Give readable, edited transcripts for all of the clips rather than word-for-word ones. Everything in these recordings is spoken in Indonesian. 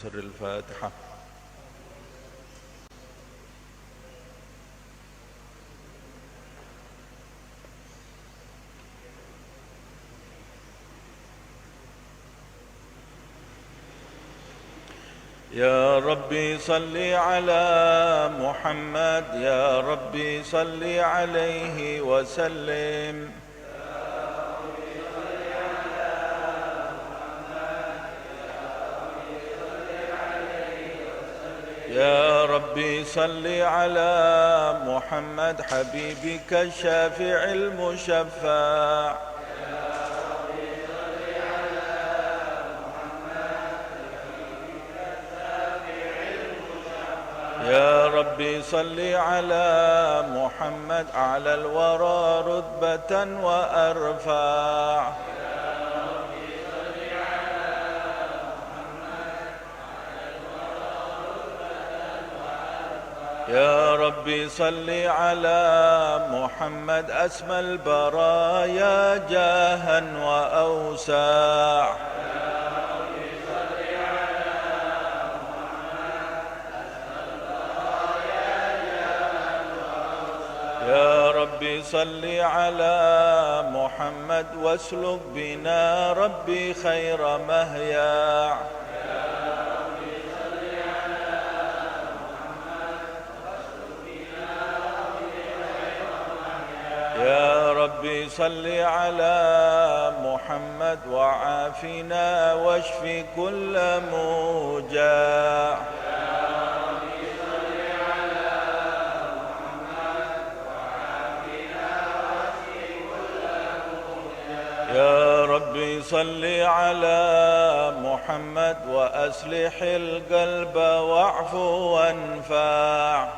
سر الفاتحة. يا ربي صل على محمد، يا ربي صل عليه وسلم. يا ربي صل على محمد حبيبك الشافع المشفع. يا ربي صل على محمد أعلى الورى رتبة وأرفع. يا ربي صل على محمد أسمى البرايا جاها وأوسع. يا ربي صل على محمد واسلك بنا ربي خير مهيع. يا ربي صل على محمد وعافنا واشف كل موجع. يا ربي صل على محمد وأصلح القلب واعفو وانفع.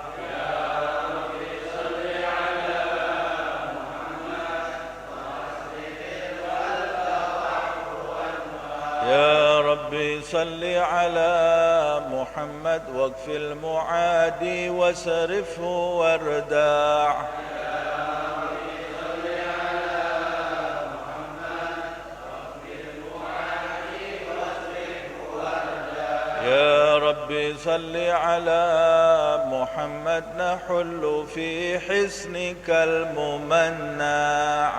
يا ربي صل على محمد واكف المعادي واسرفه واردع. يا ربي صل على محمد نحل في حسنك الممنع.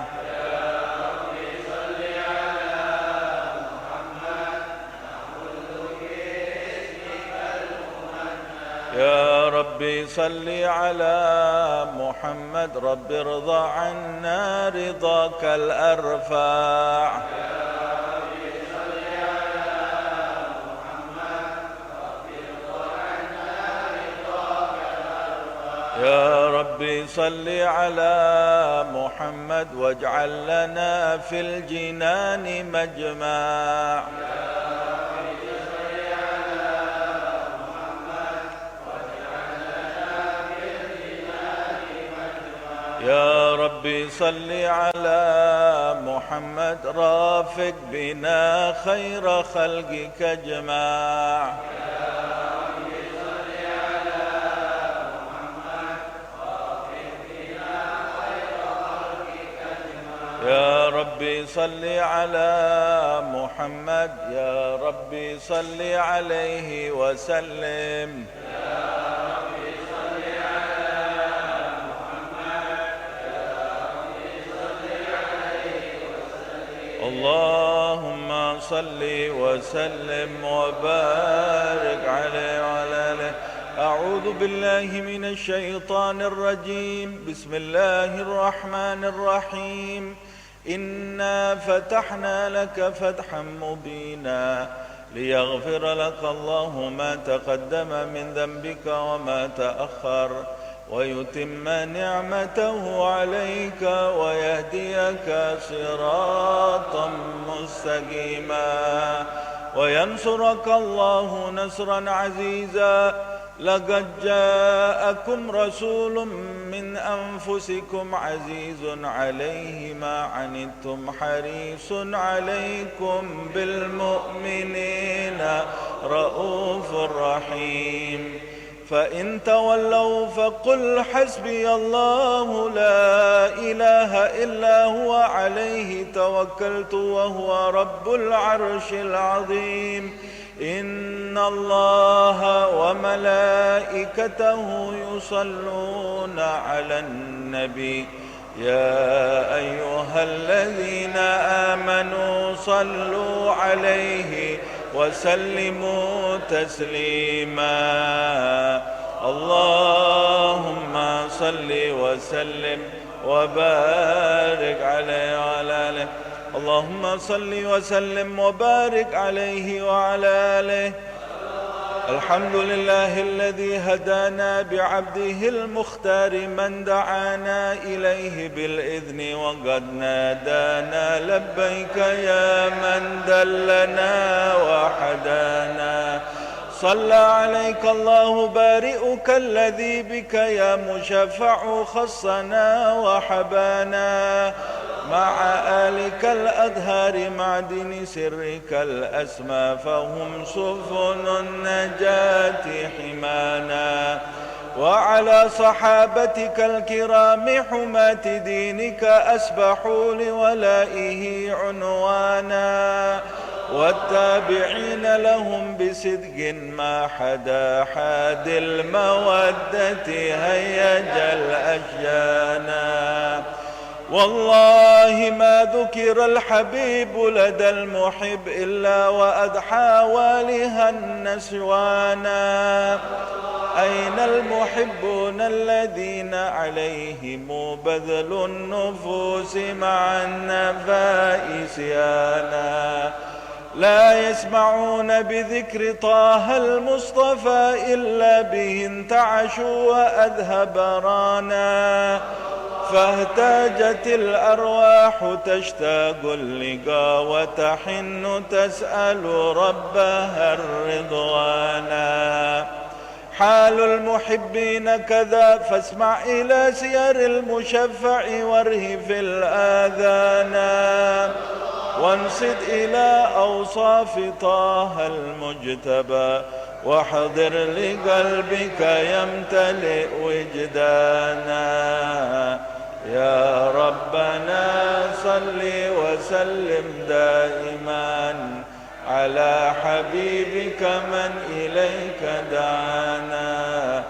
يا ربي صل على محمد رب ارضى عنا رضاك الأرفع. يا ربي صل على محمد واجعل لنا في الجنان مجمع. يا ربي صل على محمد رافق بنا خير خلقك اجمع. يا ربي صل على محمد، يا ربي صل عليه وسلم. اللهم صل وسلم وبارك عليه وعلى آله. أعوذ بالله من الشيطان الرجيم. بسم الله الرحمن الرحيم. إنا فتحنا لك فتحا مبينا ليغفر لك الله ما تقدم من ذنبك وما تأخر ويتم نعمته عليك ويهديك صراطا مستقيما وينصرك الله نصرا عزيزا. لقد جاءكم رسول من أنفسكم عزيز عليه ما عنتم حريص عليكم بالمؤمنين رؤوف رحيم. فإن تولوا فقل حسبي الله لا إله إلا هو عليه توكلت وهو رب العرش العظيم. إن الله وملائكته يصلون على النبي يا أيها الذين آمنوا صلوا عليه وسلموا تسليما اللهم صل وسلم وبارك عليه وعلى آله اللهم صل وسلم وبارك عليه وعلى آله الحمد لله الذي هدانا بعبده المختار من دعانا إليه بالإذن وقد نادانا لبيك يا من دلنا وحدانا صلى عليك الله بارئك الذي بك يا مشفع خصنا وحبانا مع آلك الأدهار معدن سرك الأسمى فهم سفن النجاة حمانا وعلى صحابتك الكرام حماة دينك أسبحوا لولائه عنوانا والتابعين لهم بصدق ما حدا حاد المودة هيج الأشجانا والله ما ذكر الحبيب لدى المحب إلا وأدحى والها النسوانا أين المحبون الذين عليهم بذل النفوس مع النفائس يانا لا يسمعون بذكر طه المصطفى إلا به انتعشوا وأذهب رانا فاهتاجت الأرواح تشتاق اللقاء وتحن تسأل ربها الرضوانا حال المحبين كذا فاسمع إلى سير المشفع وارهف الآذانا وانصت إلى أوصاف طه المجتبى واحضر لقلبك يمتلئ وجدانا يا ربنا صل وسلم دائما على حبيبك من إليك دعانا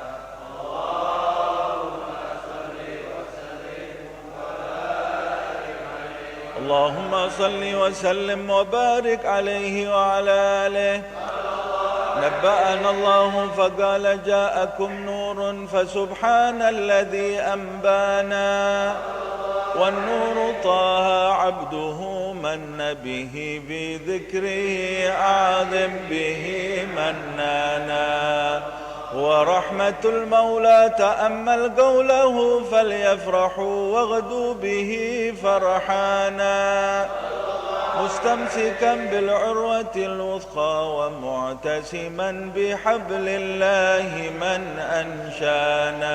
اللهم صل وسلم وبارك عليه وعلى آله نبأنا الله فقال جاءكم نور فسبحان الذي أنبانا والنور طه عبده من به بذكره أعظم به منانا ورحمة المولى تأمل قوله فليفرحوا واغدوا به فرحانا مستمسكا بالعروة الوثقى ومعتسما بحبل الله من أنشانا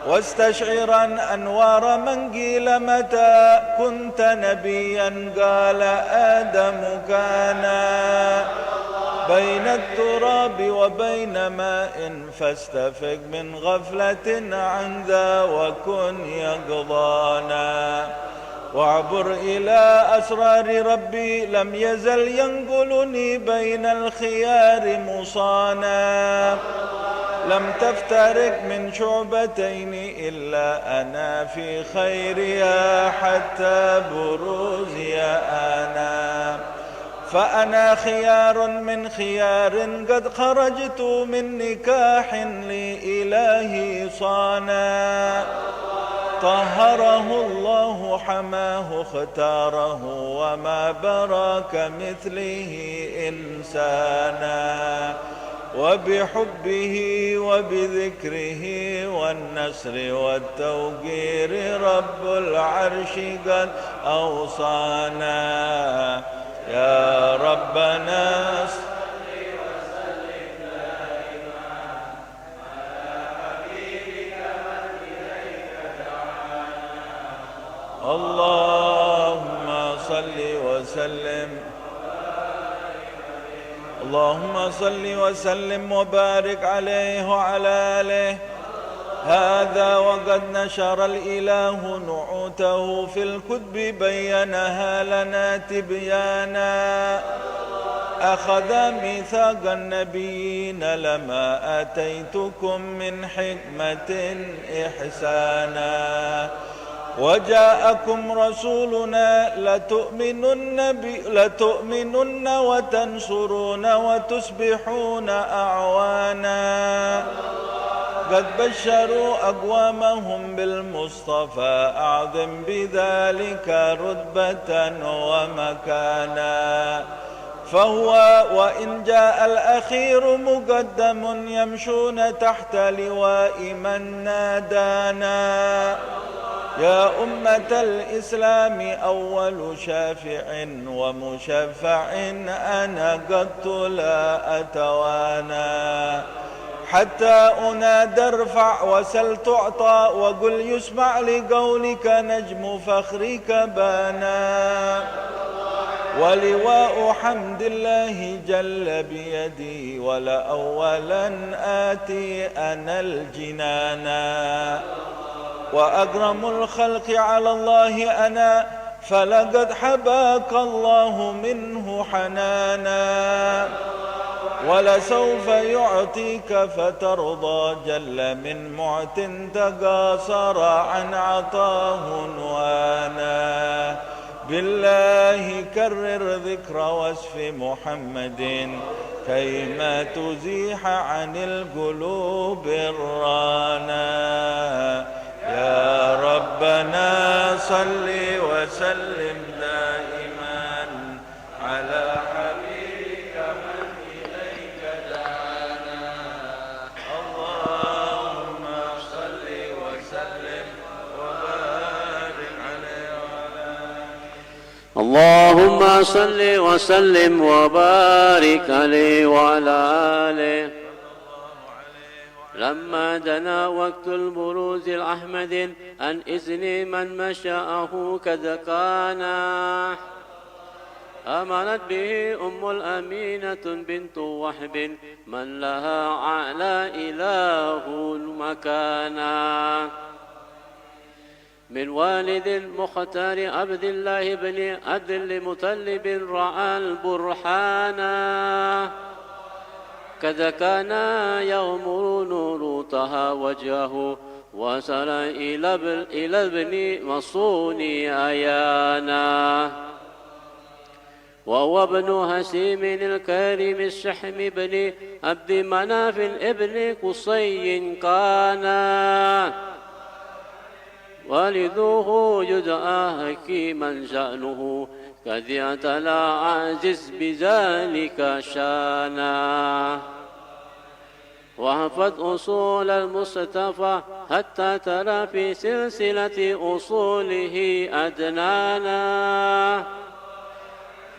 واستشعرا أنوار من قيل متى كنت نبيا قال آدم كانا بين التراب وبين ماء فاستفق من غفلة عن ذا وكن يقضانا واعبر إلى أسرار ربي لم يزل ينقلني بين الخيار مصانا لم تفترق من شعبتين إلا أنا في خيرها حتى بروزي أنا فأنا خيار من خيار قد خرجت من نكاح لإلهي صانا طهره الله حماه اختاره وما برا كمثله إنسانا وبحبه وبذكره والنصر والتوقير رب العرش قد أوصانا يا ربنا اللهم صل وسلم اللهم صل وسلم وبارك عليه وعلى آله هذا وقد نشر الإله نعوته في الكتب بينها لنا تبيانا أخذ ميثاق النبيين لما آتيتكم من حكمة إحسانا وجاءكم رسولنا لتؤمنن وتنصرون وتصبحون أعوانا قد بشروا أقوامهم بالمصطفى أعظم بذلك رتبة ومكانا فهو وإن جاء الأخير مقدم يمشون تحت لواء من نادانا يا أمة الإسلام أول شافع ومشفع أنا قد لا أتوانى حتى أنادى ارفع وسل تعطى وقل يسمع لقولك نجم فخرك بانا ولواء حمد الله جل بيدي ولأولا آتي أنا الجنانا وأكرم الخلق على الله أنا فلقد حباك الله منه حنانا ولسوف يعطيك فترضى جل من معت تقاصر عن عطاه نوانا بالله كرر ذكر وصف محمد كيما تزيح عن القلوب الرانا يا ربنا صل وسلم دائما على حبيبك من إليك دعانا اللهم صل وسلم وبارك عليه وعلى اللهم صل وسلم وبارك عليه وعلى آله. لما دنا وقت البروز الأحمد عن إذن من مشاءه كذا كان آمنت به أم الأمينة بنت وحب من لها أعلى إله مكانا من والد المختار عبد الله بن عبد المطلب رأى البرهانا كذا كان يغمر نور طه وجهه وصل إلى ابن مصون أيانا وهو ابن هشيم الكريم الشحم بن عبد مناف ابن قصي كان والده يدعى حكيما شأنه قد اعتلى عاجز بذلك شانا وحفظ أصول المصطفى حتى ترى في سلسلة أصوله أدنانا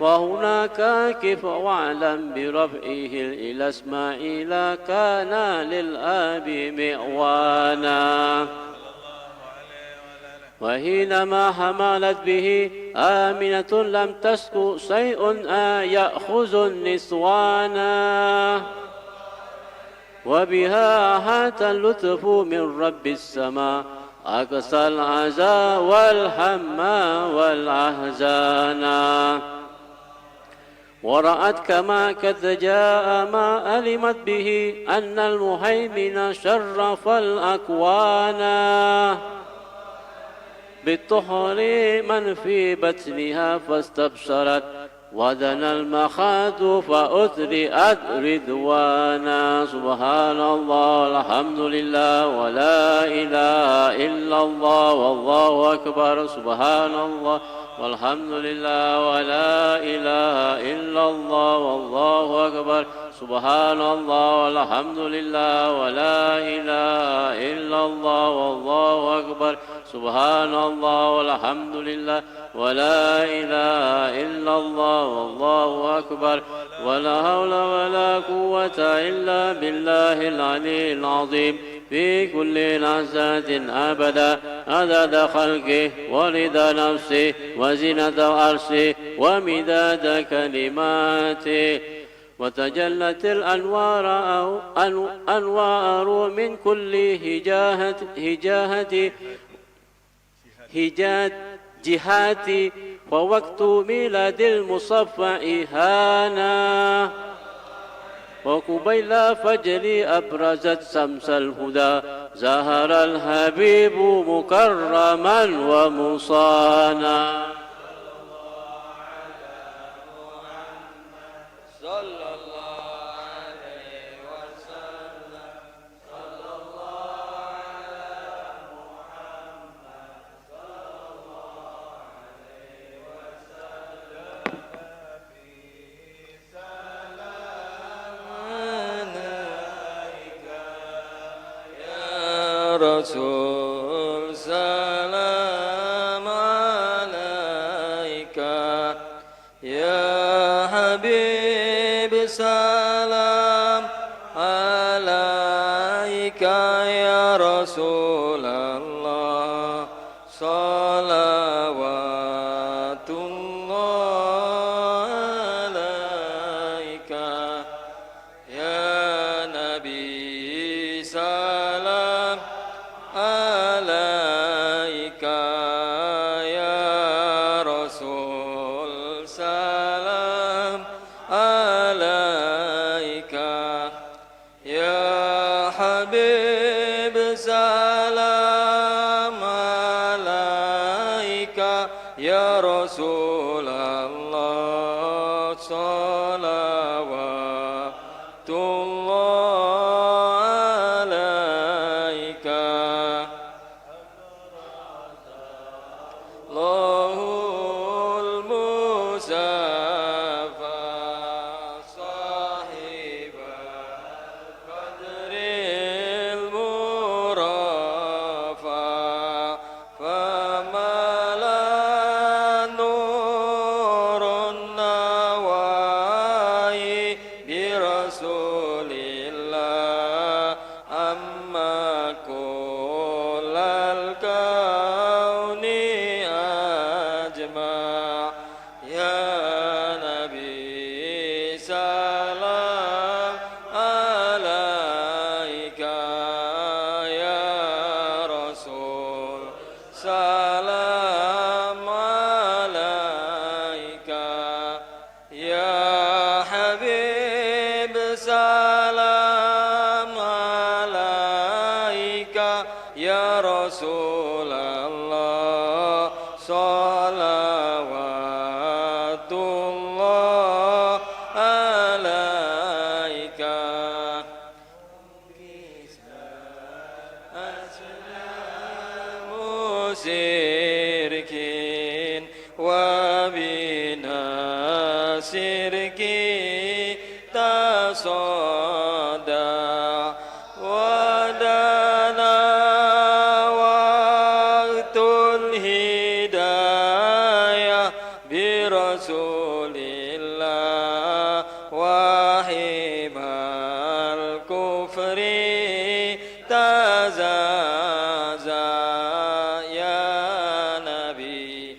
فهناك كيف واعلم برفعه إلى إسماعيل كان للآب مئوانا وحينما حملت به آمنة لم تسك شيء يأخذ النسوانا وبها هات اللطف من رب السماء أقصى العزا والهم والأحزانا ورأت كما قد جاء ما علمت به أن المهيمن شرف الأكوانا بالطهر من في بطنها فاستبشرت ودنا المخاض فأثرئت رضوانا سبحان الله الحمد لله ولا إله إلا الله والله أكبر سبحان الله والحمد لله ولا إله إلا الله والله أكبر سبحان الله والحمد لله ولا إله إلا الله والله أكبر سبحان الله والحمد لله ولا إله إلا الله والله أكبر ولا حول ولا قوة إلا بالله العلي العظيم في كل لحظة أبدا عدد خلقه ورضا نفسه وزنة عرشه ومداد كلماته وتجلت الأنوار من كل جهات فوقت ميلاد المصفى إهانة وقبيل فجر أبرزت شمس الهدى ظهر الحبيب مكرما ومصانا رسول سلام عليك يا حبيب سلام عليك يا رسول الله صلوات الله عليك يا نبي سلام عليك يا رسول سلام عليك يا حبيب سلام عليك يا رسول الله صلوات الله عليك الله المصطفى صاحب القدر المرفع فملا نور النواهي برسول الله أما كل الكون أجمع يا نبي سلام عليك يا رسول سلام عليك يا حبيب سلام عليك يا رسول الله صلوات الله عليك مسركين وبناصرك تصدع ودنا وقت الهداية برسول الله وحب الكفر تزازا يا نبي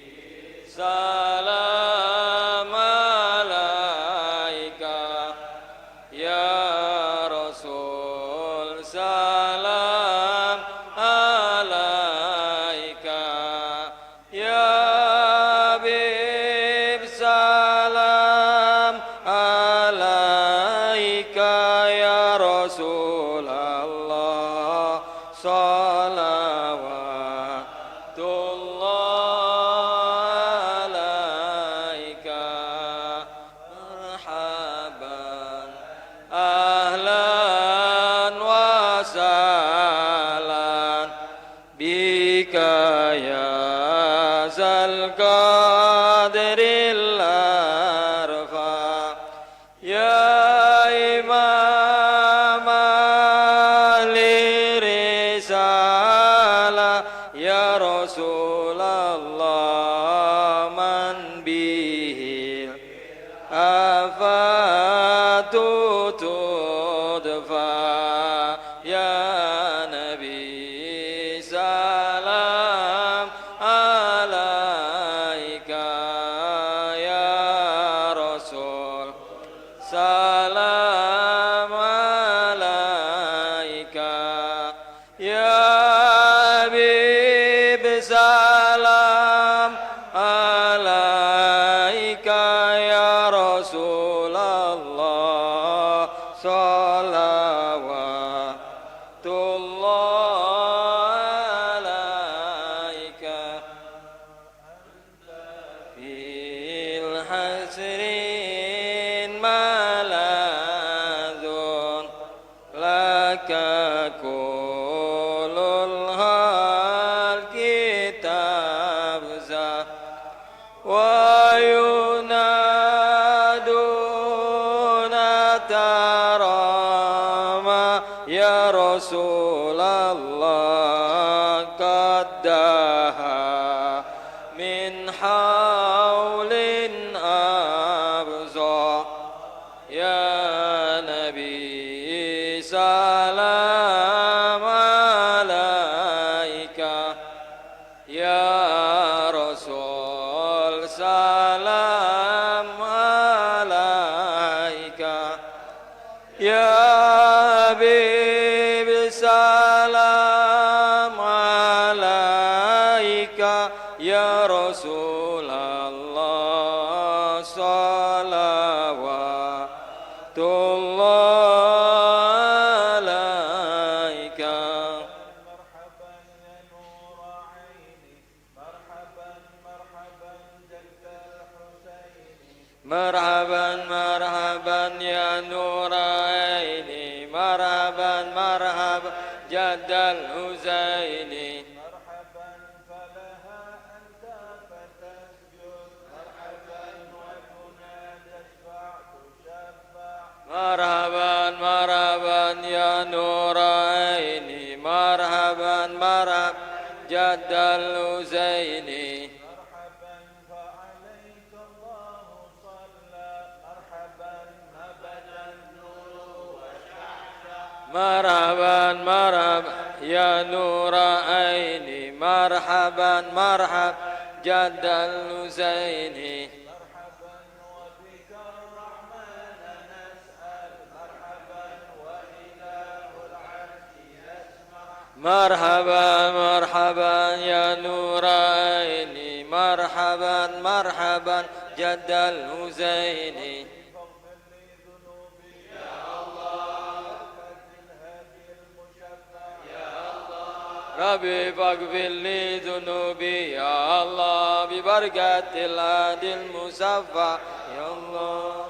سلام عليك يا رسول سلام عليك يا حبيب سلام عليك يا رسول الله صلوات الله عليك مرحبا أهلا وسهلا بك يا ذا القدر الأرفع يا إمام الرسالة يا رسول الله من به الآفات تدفع يا نبي سلام عليك يا رسول سلام عليك يا حبيب سلام عليك يا رسول الله قد دها من حول أبصى يا نبي سلام عليك يا رسول سلام عليك يا حبيب سلام عليك يا رسول الله صلوات الله عليك مرحبا يا نور عيني مرحبا مرحبا جد الحسين مرحبا مرحبا يا نور عيني مرحبا مرحبا جد الحسين مرحبا فلها أنت فتسجد مرحبا وتنادى اشفع تشفع مرحبا مرحبا يا نور عيني مرحبا مرحبا جد الحسين مرحبا فعليك الله صلى مرحبا أبدا النور وشعشع مرحبا مرحبا يا نور عيني مرحبا مرحبا جد الحسين مرحبا وبك الرحمن نسأل مرحبا وإله العرش يسمع مرحبا مرحبا يا نور عيني مرحبا مرحبا جد الحسين فاغفر لي ذنوبي يا الله الهادي المشفع يا ربي فاغفر لي ذنوبي يا الله ببركة الهادي المصفى يا الله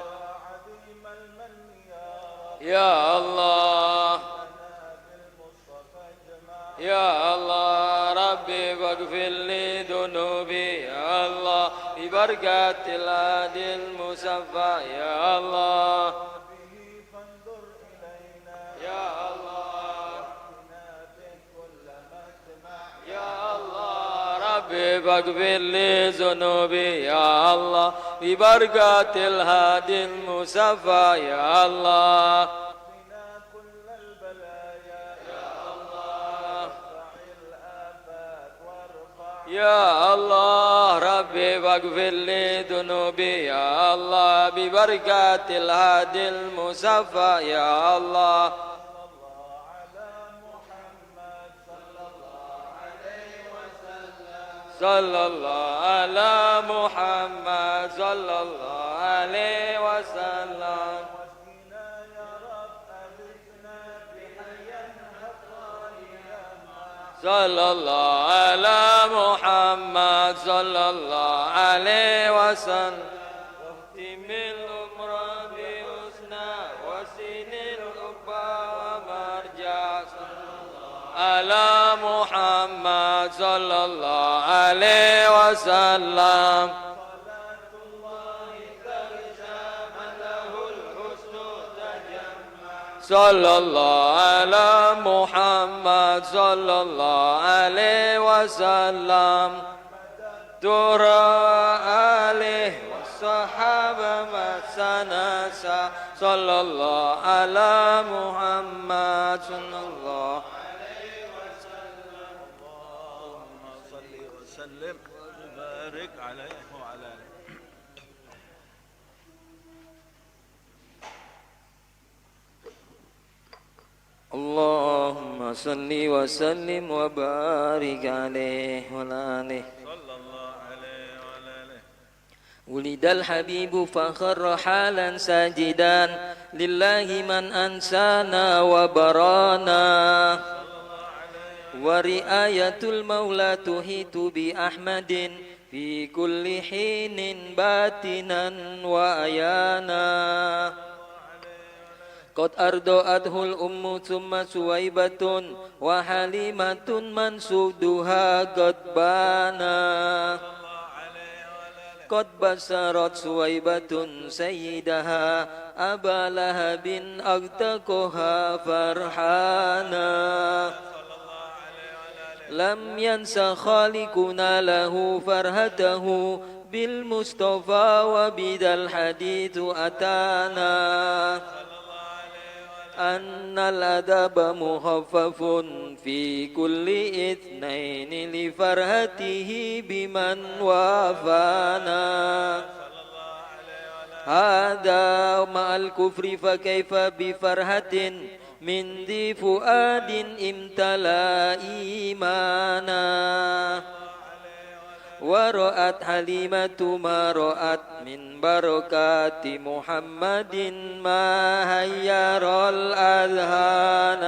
عديم المن يا رب يا الله لنا بالمصطفى اجمع يا الله ربي فاغفر لي ذنوبي يا الله ببركة الهادي المصفى يا الله به فانظر إلينا يا الله بنا بكل مجمع يا الله ربي فاغفر لي ذنوبي يا الله ببركة الهادي المصفى يا الله بنا كل البلايا يا الله ارفع الآفات وارفع يا الله ربي فاغفر لي ذنوبي يا الله ببركة الهادي المصفى يا الله صلى الله على محمد صلى الله عليه وسلم صلى الله على محمد صلى الله عليه وسلم واسقنا يا رب أغثنا بحيا هطالنا صلى الله على محمد صلى الله عليه وسلم واختم الأمر بحسنى وسن الأبى ومرجع على محمد صلى الله عليه وسلم صلاة الله تغشى من له الحسن تجمع صلى الله على محمد صلى الله عليه وسلم ترى آله والصحابة ما سنسى صلى الله على محمد صلى الله اللهم صل وسلم وبارك عليه وعلى آله اللهم صل وسلم وبارك عليه وعلى آله صلى الله عليه وعلى آله ولد الحبيب فخر حالا ساجدا لله من أنسانا وبرانا ورعاية المولى تهيت بأحمد في كل حين باتنا وأيانا قد أرضأته الأم ثم سويبة وحليمة منسودها قد بانا قد بشرت سويبة سيدها أبا لهب أغتقها فرحانا لم ينس خالقنا له فرهته بالمصطفى وبذا الحديث أتانا أن الأدب مخفف في كل اثنين لفرهته بمن وافانا هذا مع الكفر فكيف بفرهة من ذي فؤاد امتلأ إيمانا ورأت حليمة ما رأت من بركات محمد ما هير الأذهان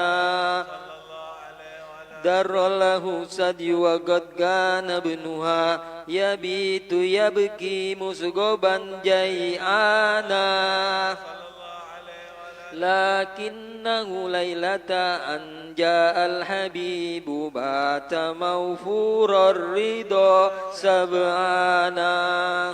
در له سدي وقد كان ابنها يبيت يبكي مسغبا جيعانا لكنه ليلة أن جاء الحبيب بات موفور الرضا سبعانا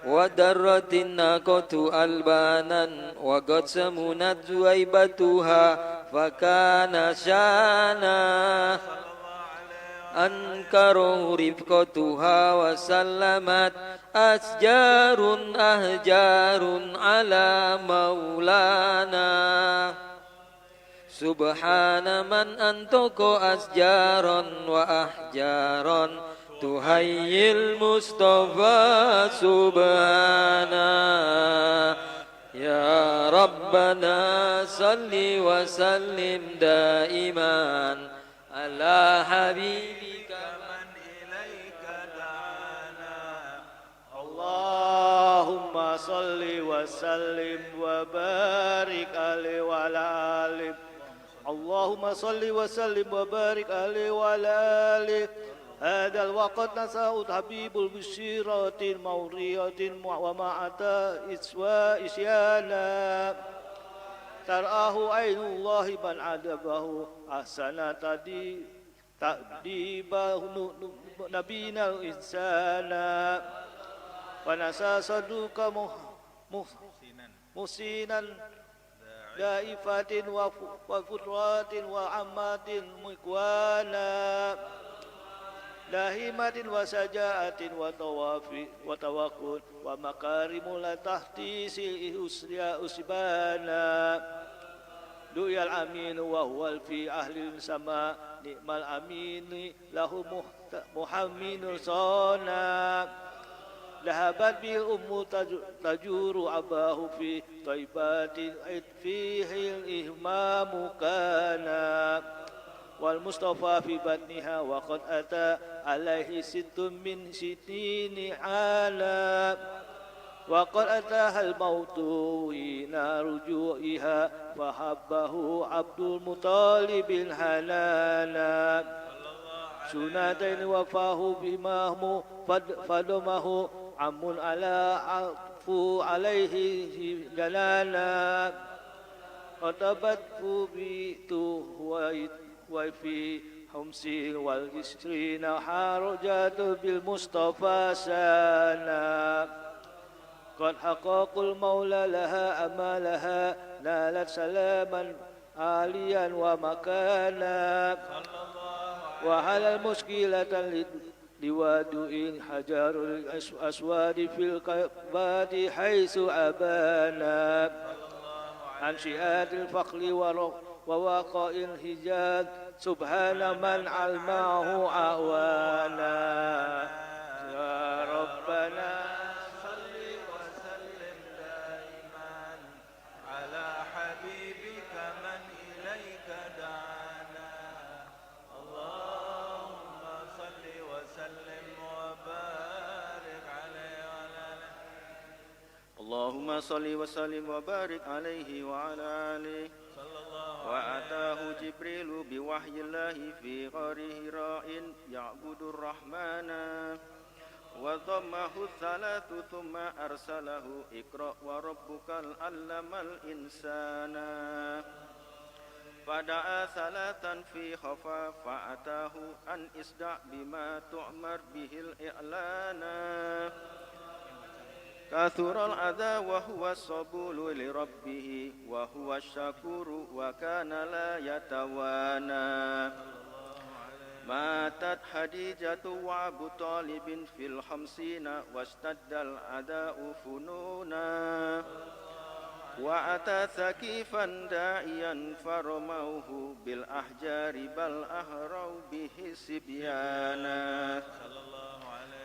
ودرت الناقة ألبانا وقد سمنت زويبتها فكان شانا أنكره رفقتها وسلمت أشجار أهجار على مولانا سبحان من أنطق أشجارا وأحجارا تهيي المصطفى سبحانا يا ربنا صل وسلم دائما على حبيبك من إليك دعانا اللهم صل وسلم وبارك عليه وعلى آله اللهم صل وسلم وبارك عليه وعلى آله هذا الوقت نساء حبيب البشيرات الموريات وما أتى إسيانا ترآه عين الله من عذبه أحسن تأديبه نبينا الإنسان ونسى صدوك محسنا دائفات وفترات وعمات مكوانا لاهمة وسجاءة وتوكل ومكارم لا تحتيس أسبانا دعي الأمين وهو في أهل السماء نعم الأمين له محمد صانا ذهبت به الأم تجور أباه في طيبات فيه الإهمام كان والمصطفى في بطنها وقد أتى عليه 6 من 60 عالا وقد أتاها الموت حين رجوعها فحبه عبد المطالب الحنانا سنتين وفاه بماه فدمه عم على عفو عليه جلالا خطبته بيت وفي حمس والعشرين حرجت بالمصطفى سانا قد حقق المولى لها أمالها نالت سلاما عاليا ومكانا وعلى المشكلة لوادئ حجر الأسواد في الكباد حيث أبانا عن شهاد الفقر وواقع الحجاز سبحان من علمه أعوانا يا ربنا صل وسلم دائما على حبيبك من إليك دعانا اللهم صل وسلم وبارك عليه وعلى آله اللهم صل وسلم وبارك عليه وعلى آله وأتاه جبريل بوحي الله في غار هراء يعبد الرحمن وضمه الثلاث ثم أرسله اقرأ وربك علم الإنسان فدعا ثلاثا في خفا فأتاه أن اصدع بما تؤمر به الإعلان كثر الأذى وهو الصبول لربه وهو الشكور وكان لا يتوانى ماتت خديجة وأبو طالب في الخمسين واشتد الأعداء فنونا وأتى ثقيفا داعيا فرموه بالأحجار بل أهروا به سبيانا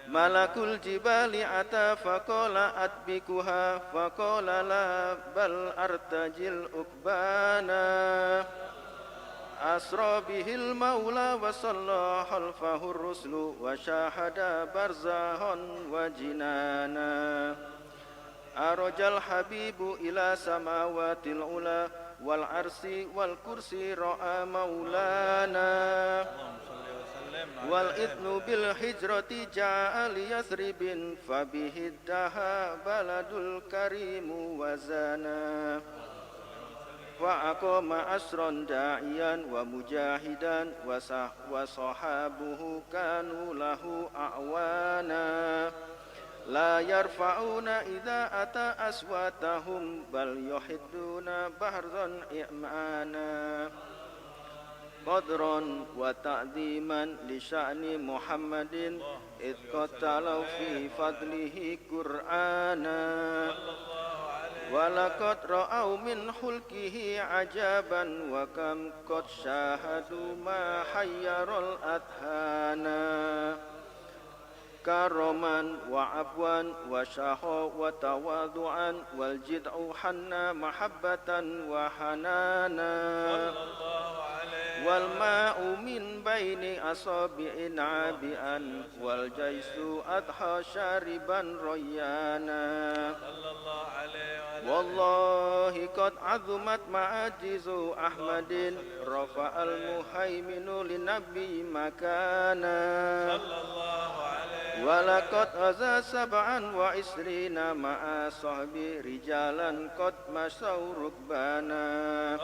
ملك الجبال أتى فقال أدبكها فقال لا بل أرتجي الأكبانا أسرى به المولى وصلى خلفه الرسل وشاهد برزاها وجنانا أرجى الحبيب إلى سماوات العلا والعرش والكرسي رأى مولانا والإذن بالهجرة جاء ليثرب فبه ادها بلد الكريم وزانا وأقام أسرا داعيا ومجاهدا وصحابه كانوا له أعوانا لا يرفعون إذا أتى أصواتهم بل يحدون بحرا إئمانا قدرا وتعظيما لشأن محمد إذ قتلوا في فضله قرآنا ولقد رأوا من خلقه عجبا وكم قد شاهدوا ما حير الأذهانا كرما وعفوا وشهوا وتواضعا والجدع حنا محبة وحنانا والماء من بين أصابع عابئا والجيش أضحى شاربا ريانا والله قد عظمت معاجز أحمد رفع المهيمن للنبي مكانا ولقد أزى 27 مع صحب رجالا قد مشوا ركبانا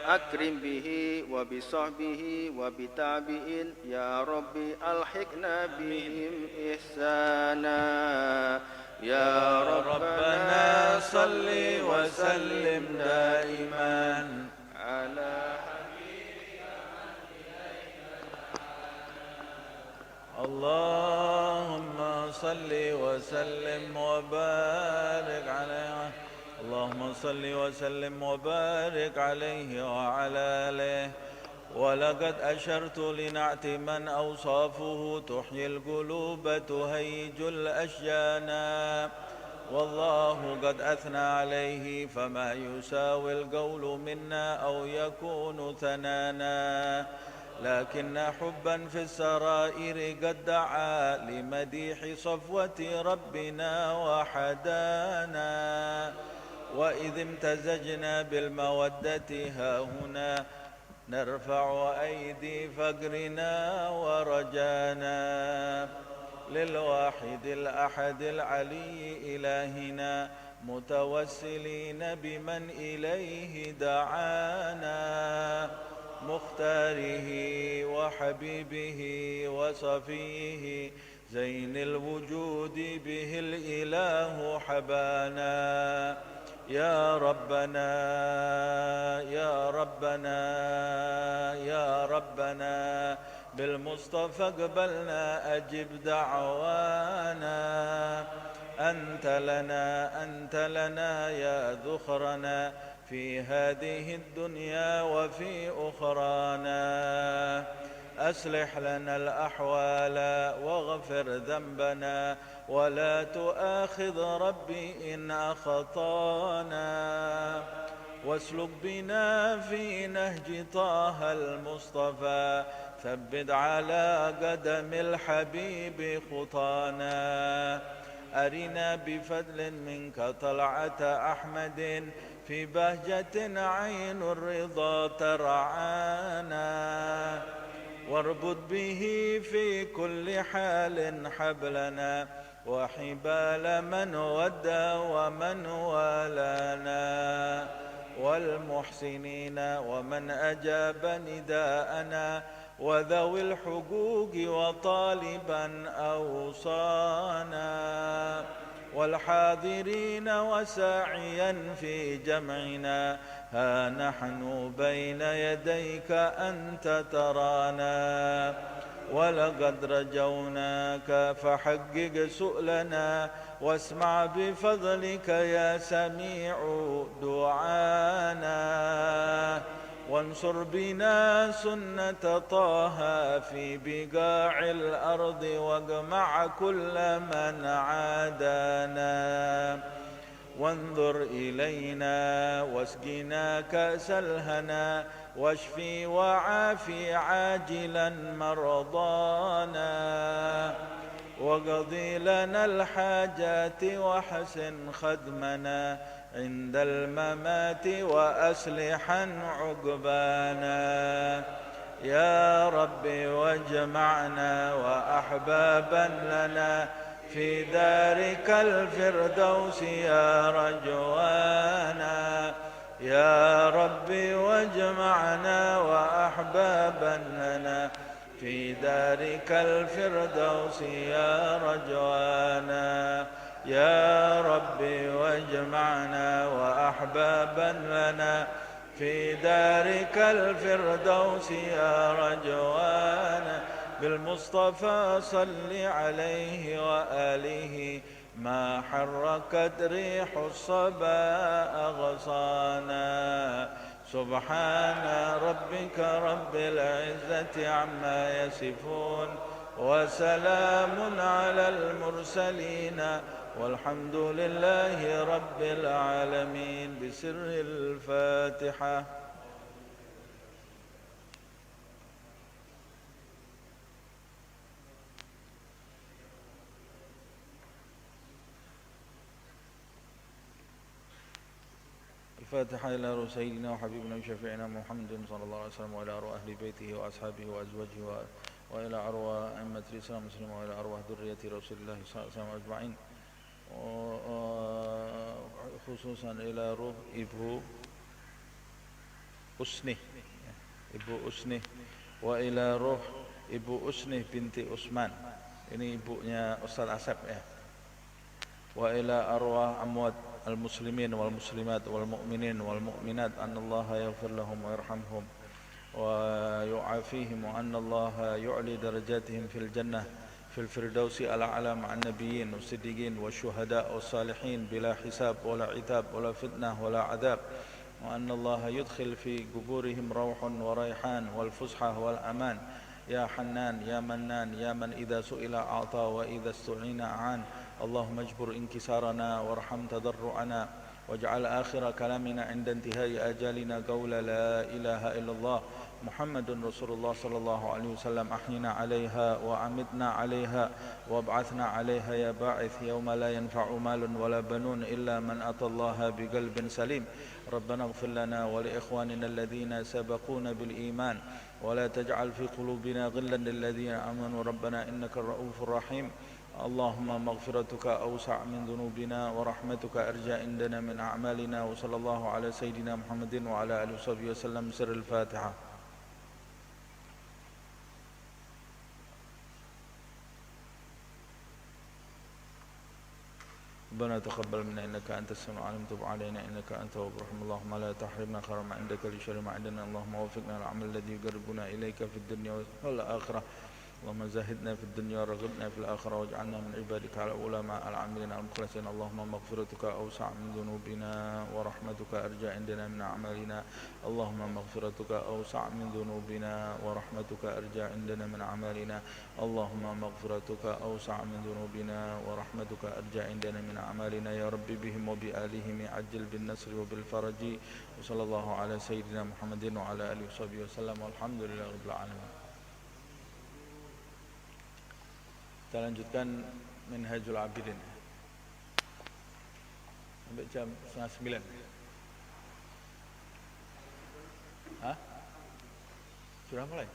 أكرم به وبصحبه وبتابعين يا ربي ألحقنا بهم إحسانا يا ربنا صل وسلم دائما على اللهم صل وسلم وبارك عليه اللهم صل وسلم وبارك عليه وعلى آله ولقد أشرت لنعت من أوصافه تحيي القلوب تهيج الأشجانا والله قد أثنى عليه فما يساوي القول منا أو يكون ثنانا لكن حبا في السرائر قد دعا لمديح صفوة ربنا وحدانا وإذ امتزجنا بالمودة هاهنا نرفع أيدي فقرنا ورجانا للواحد الأحد العلي إلهنا متوسلين بمن إليه دعانا مختاره وحبيبه وصفيه زين الوجود به الإله حبانا يا ربنا يا ربنا يا ربنا بالمصطفى اقبلنا أجب دعوانا أنت لنا يا ذخرنا في هذه الدنيا وفي أخرانا أصلح لنا الأحوال واغفر ذنبنا ولا تؤاخذ ربي إن أخطانا واسلك بنا في نهج طه المصطفى ثبت على قدم الحبيب خطانا أرنا بفضل منك طلعة أحمد في بهجة عين الرضا ترعانا واربط به في كل حال حبلنا وحبال من ودى ومن والانا والمحسنين ومن أجاب نداءنا وذوي الحقوق وطالبا أوصانا والحاضرين وساعيا في جمعنا ها نحن بين يديك أنت ترانا ولقد رجوناك فحقق سؤلنا واسمع بفضلك يا سميع دعانا وانصر بنا سنة طه في بقاع الأرض واجمع كل من عادانا وانظر إلينا واسقنا كأس الهنا واشفي وعافي عاجلا مرضانا وقضي لنا الحاجات وحسن خدمنا عند الممات وأصلحا عقبانا يا رب واجمعنا وأحبابا لنا في دارك الفردوس يا رجوانا يا رب واجمعنا وأحبابا لنا في دارك الفردوس يا رجوانا يا رب واجمعنا وأحبابا لنا في دارك الفردوس يا رجوانا بالمصطفى صل عليه وآله ما حركت ريح الصبا أغصانا سبحان ربك رب العزة عما يصفون وسلام على المرسلين والحمد لله رب العالمين بسر الفاتحة. الفاتحة إلى روح سيدنا وحبيبنا وشفيعنا محمد صلى الله عليه وسلم وإلى أرواح أهل بيته وأصحابه وأزواجه وإلى أرواح أئمة الإسلام المسلمين وإلى أرواح ذرية رسول الله صلى الله عليه وسلم أجمعين خصوصا إلى روح Ibu Usnih وإلى روح Ibu Usnih binti Usman, ini ibunya Ustaz Asep ya. Wa ila arwah amwat al-muslimin wal muslimat wal mu'minin wal mu'minat annallaha yaghfir lahum wa yarhamhum wa yu'afihim wa annallaha yu'li darajatihim fil jannah fil firdausi al-a'la ma'an nabiyyin was-siddiqin wasyuhada was-salihin bila hisab wala itab wala fitnah wala adab wa annallaha yudkhil fi quburihim rawhun wa rayhan wal fushah wal aman ya Hannan ya Mannan ya man idza su'ila a'ta wa idza istu'ina an اللهم اجبر انكسارنا وارحم تضرعنا واجعل آخر كلامنا عند انتهاء آجالنا قول لا إله إلا الله محمد رسول الله صلى الله عليه وسلم أحينا عليها وأمتنا عليها وابعثنا عليها يا باعث يوم لا ينفع مال ولا بنون إلا من أتى الله بقلب سليم ربنا اغفر لنا ولإخواننا الذين سبقونا بالإيمان ولا تجعل في قلوبنا غلا للذين آمنوا ربنا إنك الرؤوف الرحيم اللهم مغفرتك أوسع من ذنوبنا ورحمتك أرجى عندنا من أعمالنا وصلى الله على سيدنا محمد وعلى آله وصحبه وسلم سر الفاتحة. ربنا تقبل منا إنك أنت السميع العليم تب علينا إنك أنت التواب الرحيم اللهم لا تحرمنا خير ما عندك لشر ما عندنا اللهم وفقنا العمل الذي يقربنا إليك في الدنيا والآخرة اللهم زاهدنا في الدنيا ورغبنا في الآخرة واجعلنا من عبادك على العلماء العاملين المخلصين اللهم مغفرتك أوسع من ذنوبنا ورحمتك أرجى عندنا من أعمالنا اللهم مغفرتك أوسع من ذنوبنا ورحمتك أرجى عندنا من أعمالنا اللهم مغفرتك أوسع من ذنوبنا ورحمتك أرجى عندنا من أعمالنا يا رب بهم وبآلهم عجل بالنصر وبالفرج وصلى الله على سيدنا محمد وعلى آله وصحبه وسلم والحمد لله رب العالمين. Kita lanjutkan Minhajul Abidin sampai jam 8:30. Hah? Sudah mulai?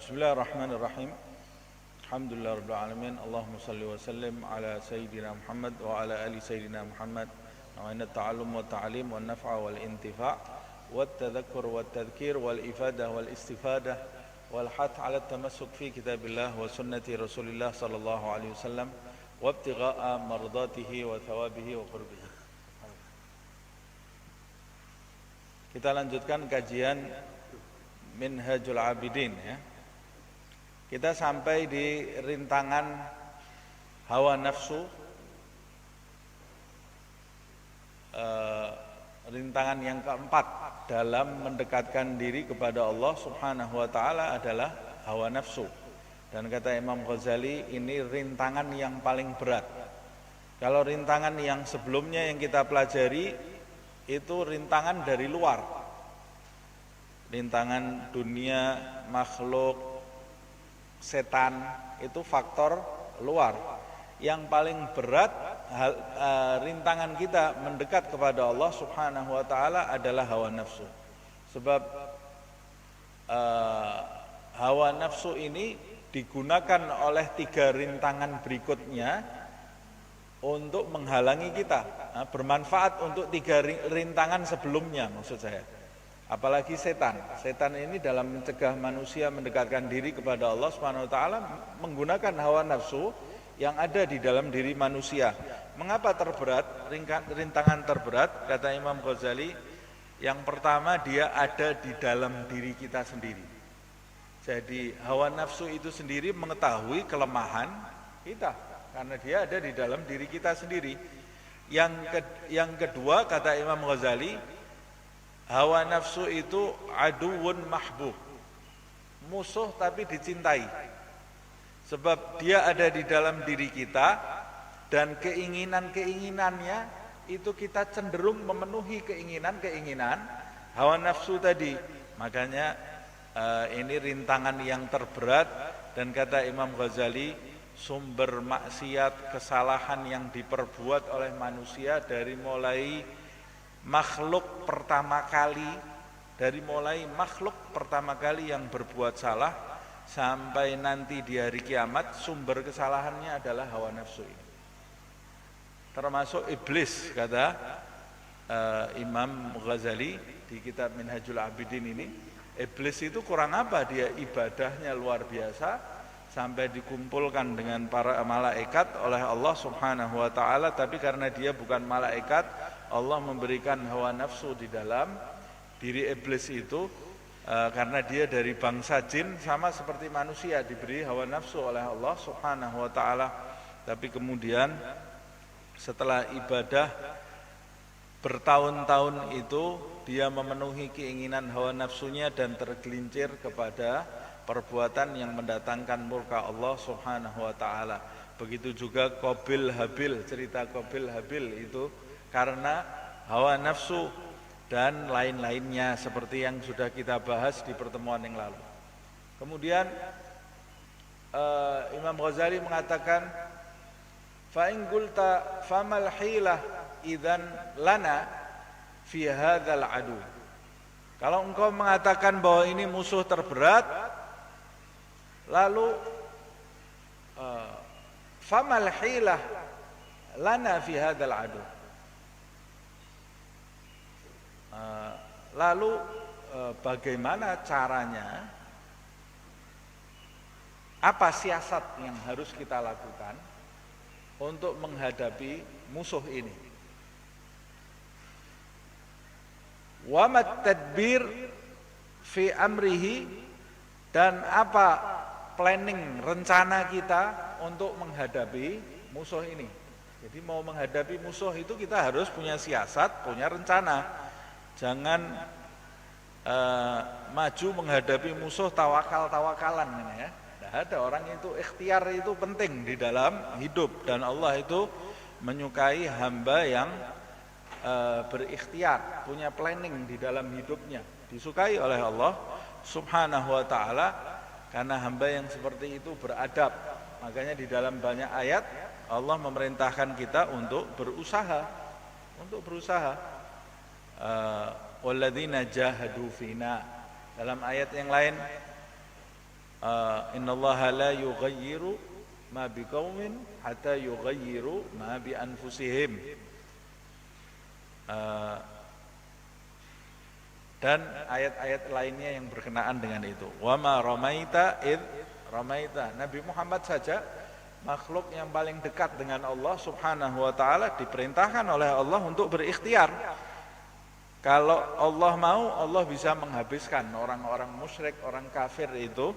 Bismillahirrahmanirrahim. Alhamdulillah rabbil alamin. Allahumma salli wa sallim ala sayyidina Muhammad wa ala ali sayyidina Muhammad. Nawaina ta'allum wa ta'lim wa naf'a wal intifa' wa tadhakkur wa tadhkir wal ifadah wal istifadah wal hath ala tamassuk fi kitabillah wa sunnati Rasulillah sallallahu alaihi wasallam wa ibtigha'a mardatihi wa thawabihi wa qurbihi. Kita lanjutkan kajian Minhajul Abidin ya. Kita sampai di rintangan hawa nafsu. Rintangan yang keempat dalam mendekatkan diri kepada Allah Subhanahu wa taala adalah hawa nafsu. Dan kata Imam Ghazali, ini rintangan yang paling berat. Kalau rintangan yang sebelumnya yang kita pelajari itu rintangan dari luar. Rintangan dunia, makhluk, setan, itu faktor luar. Yang paling berat rintangan kita mendekat kepada Allah Subhanahu wa taala adalah hawa nafsu. Sebab hawa nafsu ini digunakan oleh 3 rintangan berikutnya untuk menghalangi kita, bermanfaat untuk 3 rintangan sebelumnya maksud saya. Apalagi setan. Setan ini dalam mencegah manusia mendekatkan diri kepada Allah Subhanahu wa taala menggunakan hawa nafsu yang ada di dalam diri manusia. Mengapa terberat? Rintangan terberat kata Imam Ghazali, yang pertama dia ada di dalam diri kita sendiri. Jadi hawa nafsu itu sendiri mengetahui kelemahan kita karena dia ada di dalam diri kita sendiri. Yang kedua kata Imam Ghazali, hawa nafsu itu aduwun mahbub, musuh tapi dicintai. Sebab dia ada di dalam diri kita dan keinginan-keinginannya itu kita cenderung memenuhi keinginan-keinginan hawa nafsu tadi. Makanya ini rintangan yang terberat. Dan kata Imam Ghazali, sumber maksiat, kesalahan yang diperbuat oleh manusia dari mulai makhluk pertama kali yang berbuat salah sampai nanti di hari kiamat, sumber kesalahannya adalah hawa nafsu ini. Termasuk iblis kata Imam Ghazali di kitab Minhajul Abidin ini. Iblis itu kurang apa? Dia ibadahnya luar biasa sampai dikumpulkan dengan para malaikat oleh Allah Subhanahu wa taala, tapi karena dia bukan malaikat, Allah memberikan hawa nafsu di dalam diri iblis itu. Karena dia dari bangsa jin, sama seperti manusia diberi hawa nafsu oleh Allah Subhanahu wa taala. Tapi kemudian setelah ibadah bertahun-tahun itu dia memenuhi keinginan hawa nafsunya dan tergelincir kepada perbuatan yang mendatangkan murka Allah Subhanahu wa taala. Begitu juga Qabil Habil, cerita Qabil Habil itu karena hawa nafsu dan lain-lainnya seperti yang sudah kita bahas di pertemuan yang lalu. Kemudian Imam Ghazali mengatakan, fa in qulta famal hilah idzan lana fi hadzal adu. Kalau engkau mengatakan bahwa ini musuh terberat, lalu famal hilah lana fi hadzal adu. Lalu bagaimana caranya, apa siasat yang harus kita lakukan untuk menghadapi musuh ini? Wa mat tadbir fi amrihi, dan apa planning, rencana kita untuk menghadapi musuh ini. Jadi mau menghadapi musuh itu kita harus punya siasat, punya rencana. Jangan maju menghadapi musuh tawakal-tawakalan ya. Nah, ada orang itu ikhtiar itu penting di dalam hidup, dan Allah itu menyukai hamba yang berikhtiar, punya planning di dalam hidupnya. Disukai oleh Allah Subhanahu wa taala karena hamba yang seperti itu beradab. Makanya di dalam banyak ayat Allah memerintahkan kita untuk berusaha. Walladzina jahadu fina. Dalam ayat yang lain innallaha la yughayyiru ma biqaumin hatta yughayyiru ma bi anfusihim. Dan ayat-ayat lainnya yang berkenaan dengan itu. Wa ma ramaita id ramaita. Nabi Muhammad saja makhluk yang paling dekat dengan Allah Subhanahu wa taala diperintahkan oleh Allah untuk berikhtiar. Kalau Allah mau, Allah bisa menghabiskan orang-orang musyrik, orang kafir itu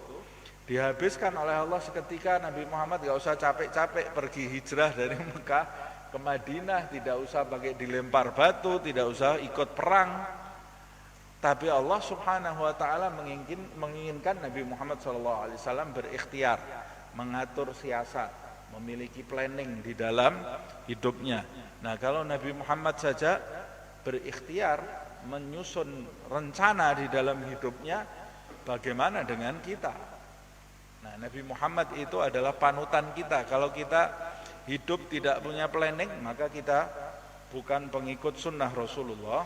dihabiskan oleh Allah seketika. Nabi Muhammad gak usah capek-capek pergi hijrah dari Mekah ke Madinah, tidak usah pakai dilempar batu, tidak usah ikut perang. Tapi Allah Subhanahu wa taala menginginkan Nabi Muhammad SAW berikhtiar, mengatur siasat, memiliki planning di dalam hidupnya. Nah, kalau Nabi Muhammad saja berikhtiar menyusun rencana di dalam hidupnya, bagaimana dengan kita? Nah, Nabi Muhammad itu adalah panutan kita. Kalau kita hidup tidak punya planning, maka kita bukan pengikut sunnah Rasulullah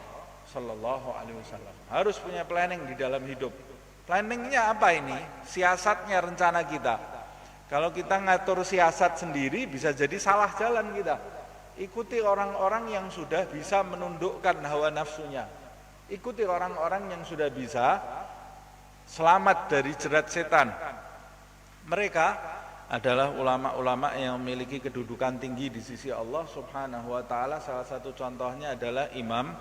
Sallallahu Alaihi Wasallam. Harus punya planning di dalam hidup. Planningnya apa ini? Siasatnya, rencana kita. Kalau kita ngatur siasat sendiri, bisa jadi salah jalan kita. Ikuti orang-orang yang sudah bisa menundukkan hawa nafsunya. Ikuti orang-orang yang sudah bisa selamat dari jerat setan. Mereka adalah ulama-ulama yang memiliki kedudukan tinggi di sisi Allah Subhanahu wa taala. Salah satu contohnya adalah Imam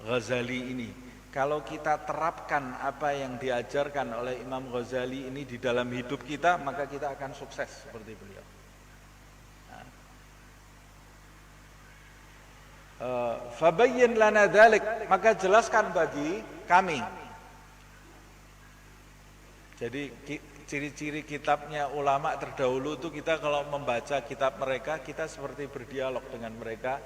Ghazali ini. Kalau kita terapkan apa yang diajarkan oleh Imam Ghazali ini di dalam hidup kita, maka kita akan sukses seperti beliau. Fabayyin lana dzalik, maka jelaskan bagi kami. Jadi ciri-ciri kitabnya ulama terdahulu itu, kita kalau membaca kitab mereka, kita seperti berdialog dengan mereka.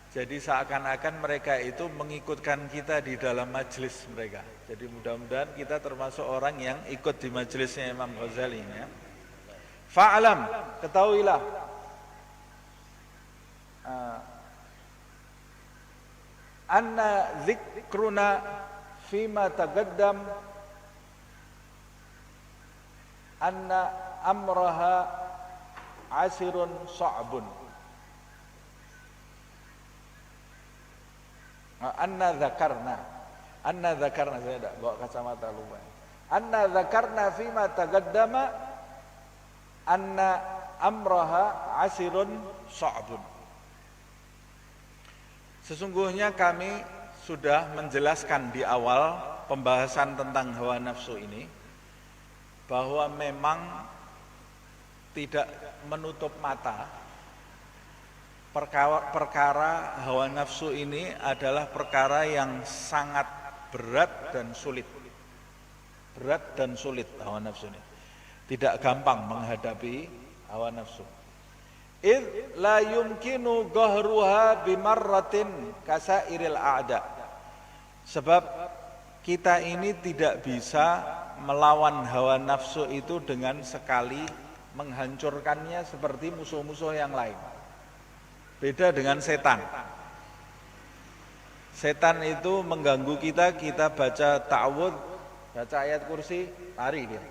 Jadi seakan-akan mereka itu mengikutkan kita di dalam majelis mereka. Jadi mudah-mudahan kita termasuk orang yang ikut di majelisnya Imam Ghazali ya. Fa'alam, ketahuilah, anna zikruna fima taqaddam anna amraha asirun sa'bun. Anna dzakarna saya tidak bawa kacamata, lupa. Anna dzakarna fima taqaddama anna amraha asirun sa'bun. Sesungguhnya kami sudah menjelaskan di awal pembahasan tentang hawa nafsu ini, bahwa memang tidak menutup mata perkara hawa nafsu ini adalah perkara yang sangat berat dan sulit. Berat dan sulit hawa nafsu ini. Tidak gampang menghadapi hawa nafsu. Id la yumkinu ghahruha bimarratin kasairil a'da. Sebab kita ini tidak bisa melawan hawa nafsu itu dengan sekali menghancurkannya seperti musuh-musuh yang lain. Beda dengan setan. Setan itu mengganggu kita, kita baca ta'awudz, baca ayat kursi, lari dia.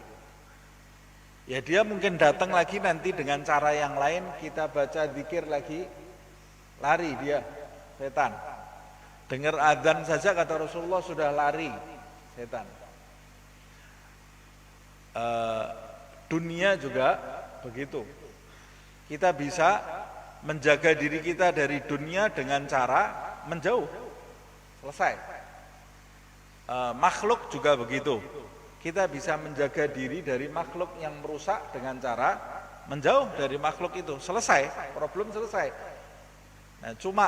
Ya dia mungkin datang lagi nanti dengan cara yang lain, kita baca zikir lagi, lari dia, setan. Dengar adzan saja kata Rasulullah sudah lari, setan. Dunia juga begitu. Kita bisa menjaga diri kita dari dunia dengan cara menjauh. Selesai. Makhluk juga begitu. Kita bisa menjaga diri dari makhluk yang merusak dengan cara menjauh dari makhluk itu. Selesai, problem selesai. Nah, cuma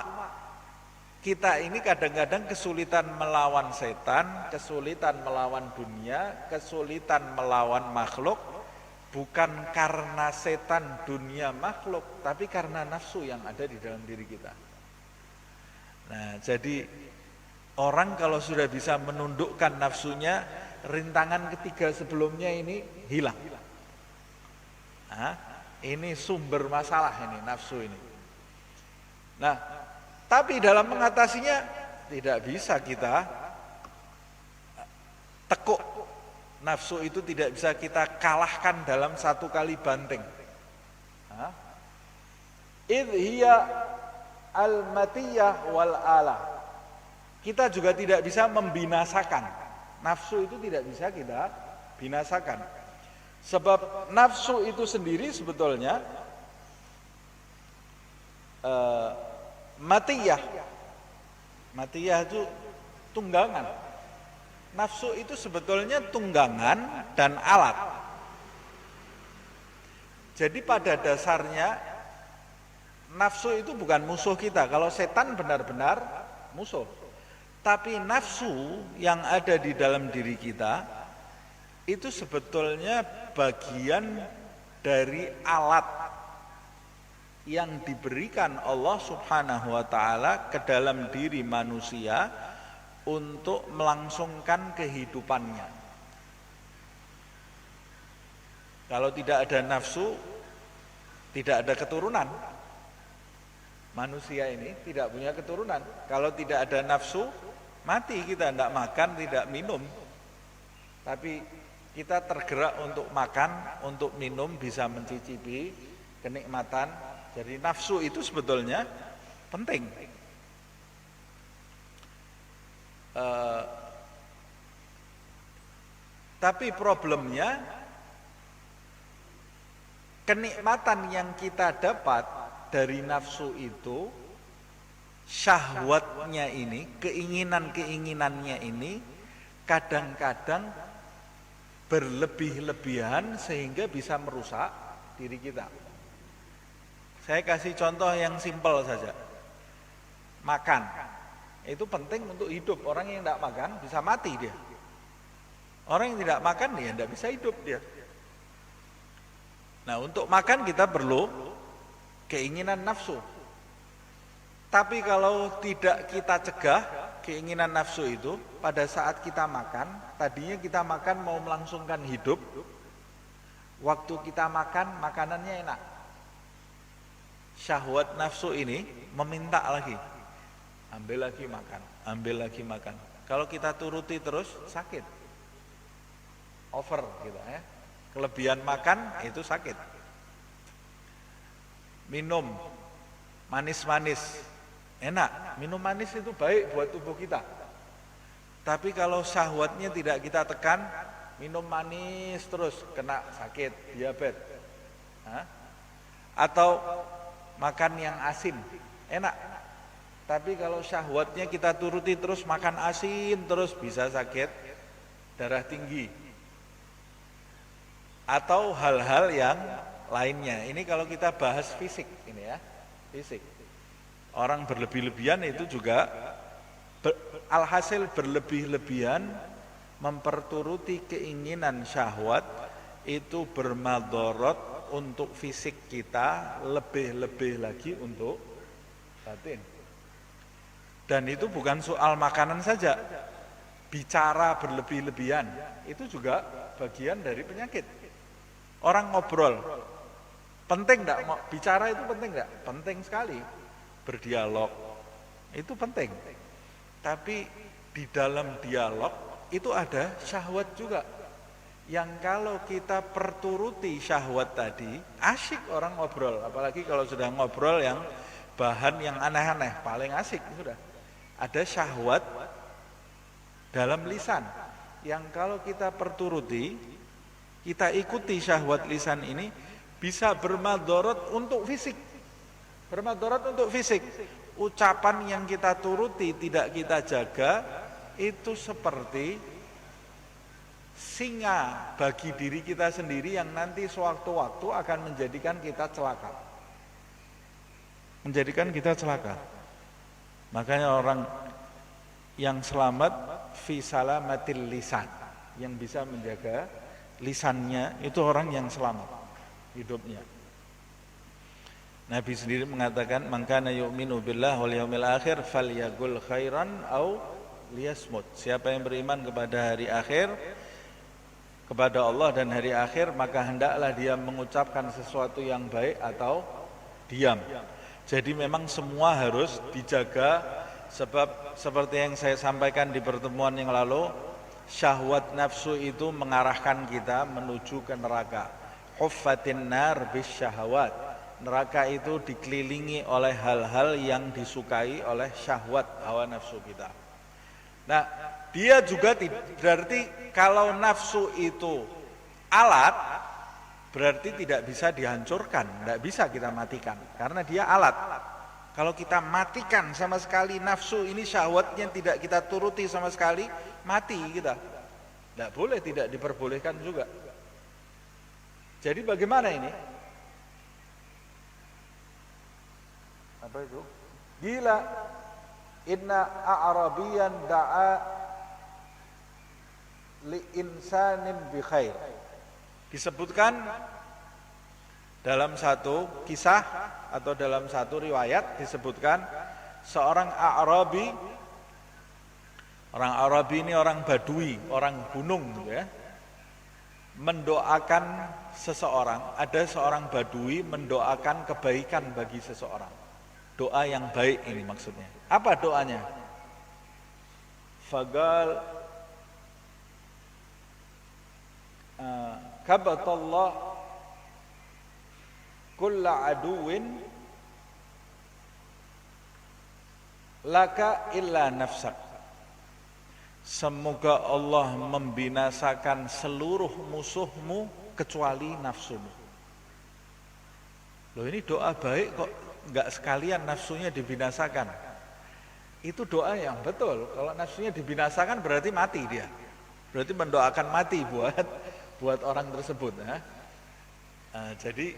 kita ini kadang-kadang kesulitan melawan setan, kesulitan melawan dunia, kesulitan melawan makhluk, bukan karena setan, dunia, makhluk, tapi karena nafsu yang ada di dalam diri kita. Nah, jadi orang kalau sudah bisa menundukkan nafsunya, rintangan ketiga sebelumnya ini hilang. Nah, ini sumber masalah ini, nafsu ini. Nah, tapi dalam mengatasinya tidak bisa kita tekuk. Nafsu itu tidak bisa kita kalahkan dalam satu kali banting. Idh hiya al-matiyah wal ala. Kita juga tidak bisa membinasakan. Nafsu itu tidak bisa kita binasakan. Sebab nafsu itu sendiri sebetulnya matiyah. Matiyah itu tunggangan. Nafsu itu sebetulnya tunggangan dan alat. Jadi pada dasarnya nafsu itu bukan musuh kita. Kalau setan benar-benar musuh. Tapi nafsu yang ada di dalam diri kita itu sebetulnya bagian dari alat yang diberikan Allah Subhanahu wa taala ke dalam diri manusia untuk melangsungkan kehidupannya. Kalau tidak ada nafsu, tidak ada keturunan. Manusia ini tidak punya keturunan. Kalau tidak ada nafsu, mati kita, tidak makan, tidak minum. Tapi kita tergerak untuk makan, untuk minum, bisa mencicipi kenikmatan. Jadi nafsu itu sebetulnya penting. Tapi problemnya kenikmatan yang kita dapat dari nafsu itu, syahwatnya ini, keinginan-keinginannya ini kadang-kadang berlebih-lebihan sehingga bisa merusak diri kita. Saya kasih contoh yang simpel saja. Makan itu penting untuk hidup. Orang yang tidak makan bisa mati dia. Orang yang tidak makan dia tidak bisa hidup dia. Nah, untuk makan kita perlu keinginan nafsu. Tapi kalau tidak kita cegah keinginan nafsu itu, pada saat kita makan, tadinya kita makan mau melangsungkan hidup, waktu kita makan makanannya enak. Syahwat nafsu ini meminta lagi. Ambil lagi makan, ambil lagi makan. Kalau kita turuti terus sakit. Over gitu ya. Kelebihan makan itu sakit. Minum manis-manis enak, minum manis itu baik buat tubuh kita. Tapi kalau syahwatnya tidak kita tekan, minum manis terus kena sakit, diabetes. Atau makan yang asin, enak. Tapi kalau syahwatnya kita turuti terus makan asin terus, bisa sakit darah tinggi. Atau hal-hal yang lainnya. Ini kalau kita bahas fisik ini ya, fisik. Orang berlebih-lebihan itu juga alhasil berlebih-lebihan memperturuti keinginan syahwat itu bermadharat untuk fisik kita, lebih-lebih lagi untuk batin. Dan itu bukan soal makanan saja. Bicara berlebih-lebihan itu juga bagian dari penyakit. Orang ngobrol, penting enggak? Bicara itu penting enggak? Penting sekali. Berdialog itu penting. Tapi di dalam dialog itu ada syahwat juga. Yang kalau kita perturuti syahwat tadi, asyik orang ngobrol. Apalagi kalau sudah ngobrol yang bahan yang aneh-aneh, paling asik sudah. Ada syahwat dalam lisan yang kalau kita perturuti, kita ikuti syahwat lisan ini, bisa bermadharat untuk fisik. Bermadharat untuk fisik. Ucapan yang kita turuti tidak kita jaga itu seperti singa bagi diri kita sendiri yang nanti sewaktu-waktu akan menjadikan kita celaka. Menjadikan kita celaka. Makanya orang yang selamat fi salamatil lisan, yang bisa menjaga lisannya, itu orang yang selamat hidupnya. Nabi sendiri mengatakan, "Man kana yu'minu billah wal yaumil akhir falyaqul khairan au liyasmut." Siapa yang beriman kepada hari akhir, kepada Allah dan hari akhir, maka hendaklah dia mengucapkan sesuatu yang baik atau diam. Jadi memang semua harus dijaga, sebab seperti yang saya sampaikan di pertemuan yang lalu, syahwat nafsu itu mengarahkan kita menuju ke neraka. Huffatin nar bis syahwat. Neraka itu dikelilingi oleh hal-hal yang disukai oleh syahwat hawa nafsu kita. Nah, dia juga berarti kalau nafsu itu alat, berarti tidak bisa dihancurkan, tidak bisa kita matikan, karena dia alat. Kalau kita matikan sama sekali nafsu ini, syahwatnya tidak kita turuti sama sekali, mati kita. Tidak boleh, tidak diperbolehkan juga. Jadi bagaimana ini? Apa itu? Gila, inna a'rabiyan da'a li insanin bi khair. Disebutkan dalam satu kisah atau dalam satu riwayat disebutkan seorang A'rabi. Orang Arabi ini orang Badui, orang gunung ya. Mendoakan seseorang, ada seorang Badui mendoakan kebaikan bagi seseorang. Doa yang baik ini maksudnya. Apa doanya? Fagal kabatallah kulla aduwin laka illa nafsak. Semoga Allah membinasakan seluruh musuhmu kecuali nafsumu. Loh, ini doa baik kok enggak sekalian nafsunya dibinasakan. Itu doa yang betul. Kalau nafsunya dibinasakan berarti mati dia. Berarti mendoakan mati buat orang tersebut ya. Jadi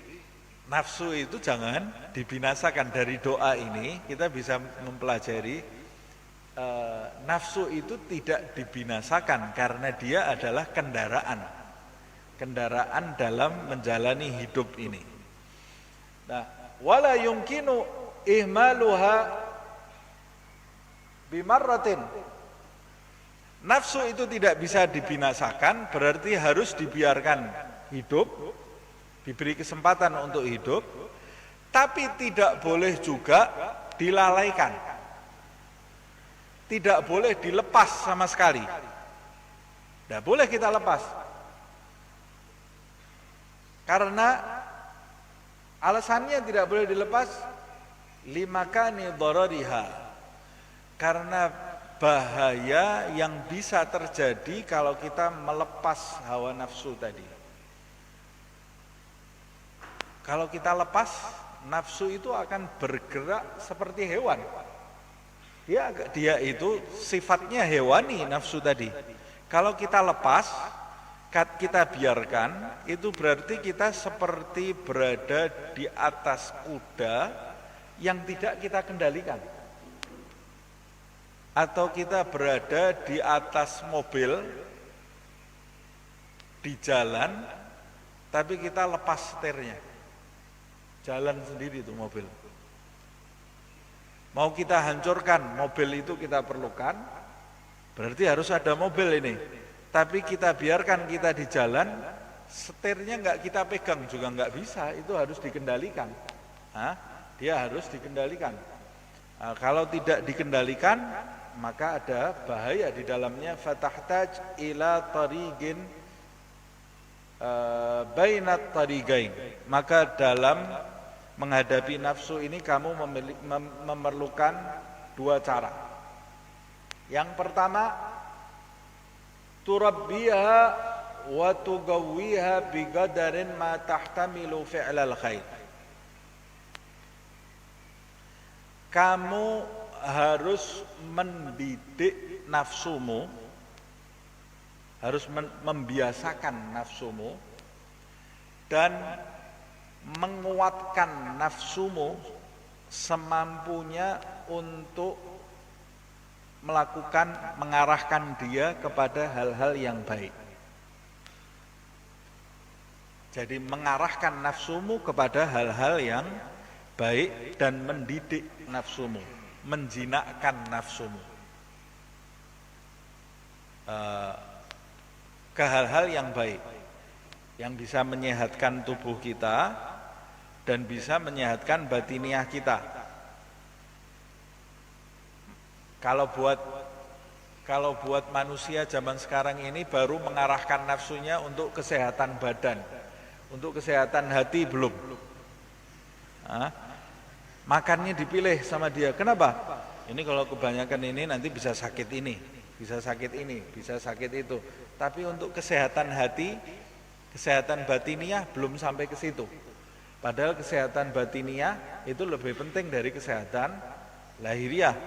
nafsu itu jangan dibinasakan. Dari doa ini kita bisa mempelajari nafsu itu tidak dibinasakan karena dia adalah kendaraan dalam menjalani hidup ini. Nah, wala yumkinu ihmaluha bimarratin. Nafsu itu tidak bisa dibinasakan, berarti harus dibiarkan hidup, diberi kesempatan untuk hidup, tapi tidak boleh juga dilalaikan. Tidak boleh dilepas sama sekali. Tidak boleh kita lepas. Karena alasannya tidak boleh dilepas, limakani dharariha. Karena bahaya yang bisa terjadi kalau kita melepas hawa nafsu tadi. Kalau kita lepas, nafsu itu akan bergerak seperti hewan. Dia itu sifatnya hewani nafsu tadi. Kalau kita lepas, kita biarkan, itu berarti kita seperti berada di atas kuda yang tidak kita kendalikan. Atau kita berada di atas mobil di jalan, tapi kita lepas setirnya, jalan sendiri itu mobil. Mau kita hancurkan mobil itu kita perlukan, berarti harus ada mobil ini. Tapi kita biarkan kita di jalan, setirnya nggak kita pegang juga nggak bisa, itu harus dikendalikan. Dia harus dikendalikan. Kalau tidak dikendalikan, maka ada bahaya di dalamnya. Fatahtaj ila tariqin bainat tariqain. Maka dalam menghadapi nafsu ini kamu memerlukan dua cara. Yang pertama, turabbiha wa tugawwiha biqadarin ma tahtamilu fi'lal khair. Kamu harus mendidik nafsumu, harus membiasakan nafsumu dan menguatkan nafsumu semampunya untuk mengarahkan dia kepada hal-hal yang baik. Jadi mengarahkan nafsumu kepada hal-hal yang baik dan mendidik nafsumu, menjinakkan nafsumu ke hal-hal yang baik, yang bisa menyehatkan tubuh kita dan bisa menyehatkan batiniah kita. Kalau buat Kalau buat manusia zaman sekarang ini baru mengarahkan nafsunya untuk kesehatan badan, untuk kesehatan hati belum. Makannya dipilih sama dia. Kenapa? Ini kalau kebanyakan ini nanti bisa sakit ini, bisa sakit ini, bisa sakit itu. Tapi untuk kesehatan hati, kesehatan batiniah belum sampai ke situ. Padahal kesehatan batiniah itu lebih penting dari kesehatan lahiriah.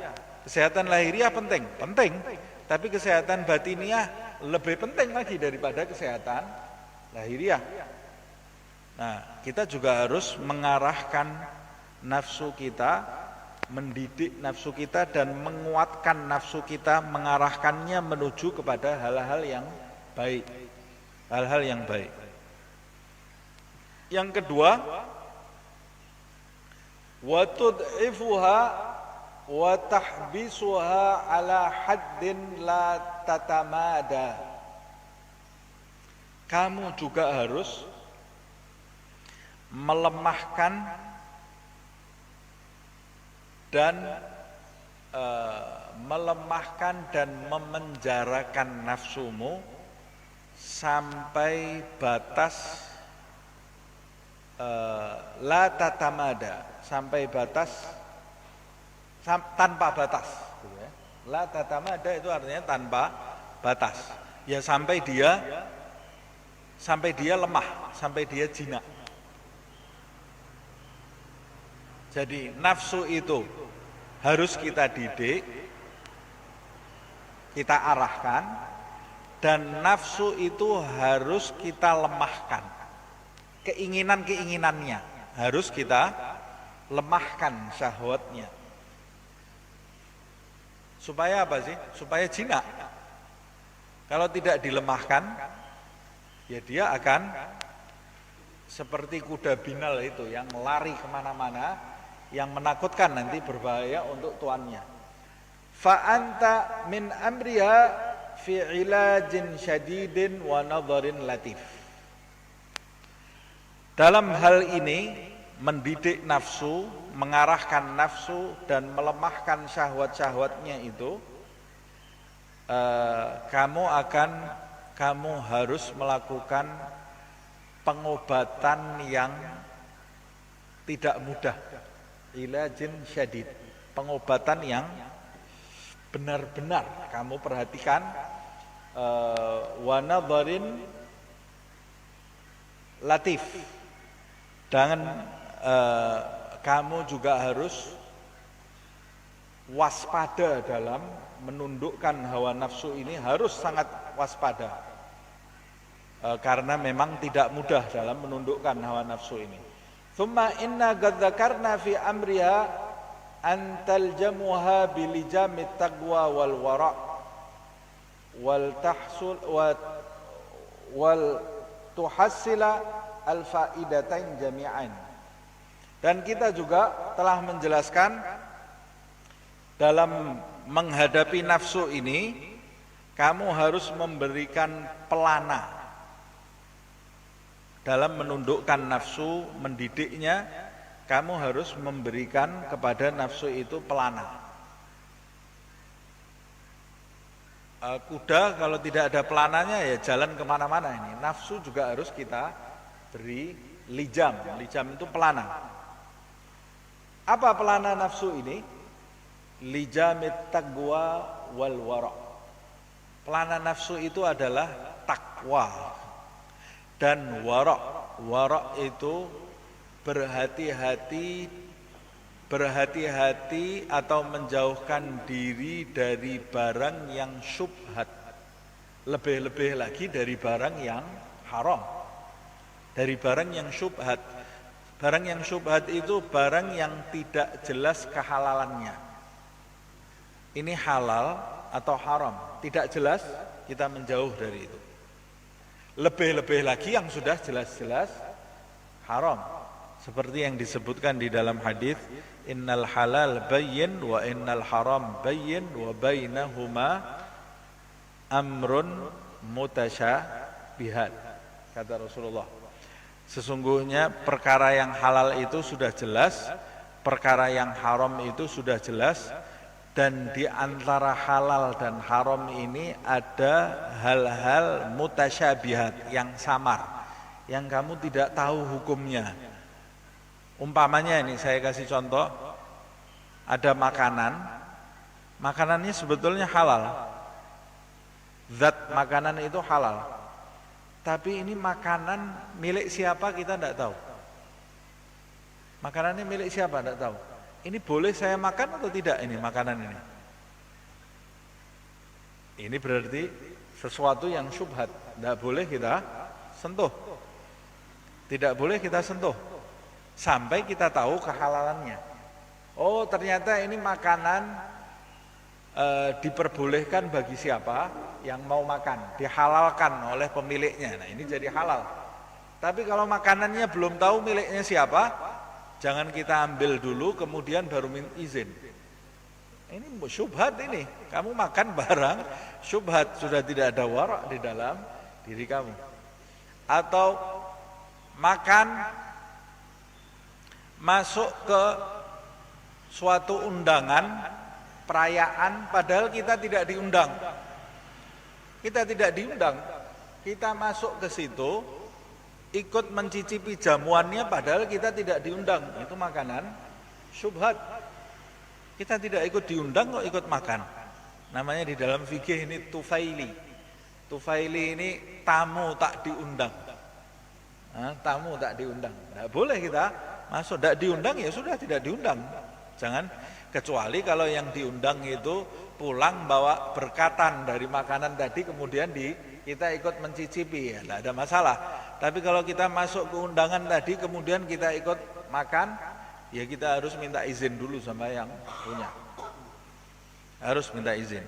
Kesehatan lahiriah penting, tapi kesehatan batiniah lebih penting lagi daripada kesehatan lahiriah. Nah, kita juga harus mengarahkan nafsu kita, mendidik nafsu kita dan menguatkan nafsu kita, mengarahkannya menuju kepada hal-hal yang baik. Hal-hal yang baik. Yang kedua, wa tud'ifuha wa tahbisuha ala haddin la tatamada. Kamu juga harus melemahkan dan memenjarakan nafsumu sampai batas la tatamada, sampai batas tanpa batas gitu ya. La tatamada itu artinya tanpa batas. Ya sampai dia lemah, sampai dia jinak. Jadi nafsu itu harus kita didik, kita arahkan, dan nafsu itu harus kita lemahkan. Keinginan-keinginannya harus kita lemahkan, syahwatnya. Supaya apa sih? Supaya jinak. Kalau tidak dilemahkan, ya dia akan seperti kuda binal itu yang lari kemana-mana, yang menakutkan, nanti berbahaya untuk tuannya. Fa anta min amriha fi ilajin syadidin wa nadharin latif. Dalam hal ini mendidik nafsu, mengarahkan nafsu dan melemahkan syahwat-syahwatnya itu, kamu harus melakukan pengobatan yang tidak mudah. Ilajin syadid, pengobatan yang benar-benar. Kamu perhatikan, wa nadharin latif. Dan kamu juga harus waspada dalam menundukkan hawa nafsu ini, harus sangat waspada. Karena memang tidak mudah dalam menundukkan hawa nafsu ini. Thumma inna qad dzakarna fi amriha an taljamuha bilijamit taqwa wal wara wal tahsul wal tuhassila al faidatain jami'an. Dan kita juga telah menjelaskan dalam menghadapi nafsu ini, kamu harus memberikan pelana dalam menundukkan nafsu, mendidiknya. Kamu harus memberikan kepada nafsu itu pelana. Kuda kalau tidak ada pelananya ya jalan kemana-mana ini. Nafsu juga harus kita beri lijam. Lijam itu pelana. Apa pelana nafsu ini? Lijamit taqwa wal wara. Pelana nafsu itu adalah takwa dan wara. Wara itu berhati-hati atau menjauhkan diri dari barang yang syubhat. Lebih-lebih lagi dari barang yang haram. Dari barang yang syubhat. Barang yang syubhat itu barang yang tidak jelas kehalalannya. Ini halal atau haram, tidak jelas, kita menjauh dari itu. Lebih-lebih lagi yang sudah jelas-jelas haram. Seperti yang disebutkan di dalam hadis, innal halal bayyin wa innal haram bayyin wa bainahuma amrun mutasyabihat. Kata Rasulullah, sesungguhnya perkara yang halal itu sudah jelas, perkara yang haram itu sudah jelas, Dan di antara halal dan haram ini ada hal-hal mutasyabihat yang samar, yang kamu tidak tahu hukumnya. Umpamanya ini saya kasih contoh, ada makanannya sebetulnya halal, zat makanan itu halal, tapi ini makanan milik siapa kita tidak tahu. Makanannya milik siapa tidak tahu. Ini boleh saya makan atau tidak ini makanan ini? Ini berarti sesuatu yang syubhat, tidak boleh kita sentuh. Tidak boleh kita sentuh sampai kita tahu kehalalannya. Oh, ternyata ini makanan diperbolehkan bagi siapa yang mau makan, dihalalkan oleh pemiliknya. Nah, ini jadi halal. Tapi kalau makanannya belum tahu miliknya siapa, jangan kita ambil dulu kemudian baru izin. Ini syubhat ini. Kamu makan barang syubhat, sudah tidak ada warak di dalam diri kamu. Atau makan masuk ke suatu undangan perayaan padahal kita tidak diundang. Kita tidak diundang. Kita masuk ke situ ikut mencicipi jamuannya padahal kita tidak diundang. Itu makanan syubhat. Kita tidak ikut diundang kok ikut makan. Namanya di dalam fikih ini tufaili. Tufaili ini tamu tak diundang. Tamu tak diundang. Tidak boleh kita masuk. Tidak diundang ya sudah tidak diundang. Jangan, kecuali kalau yang diundang itu pulang bawa berkatan dari makanan tadi kemudian kita ikut mencicipi, ya tidak ada masalah. Tapi kalau kita masuk ke undangan tadi kemudian kita ikut makan, ya kita harus minta izin dulu sama yang punya. Harus minta izin.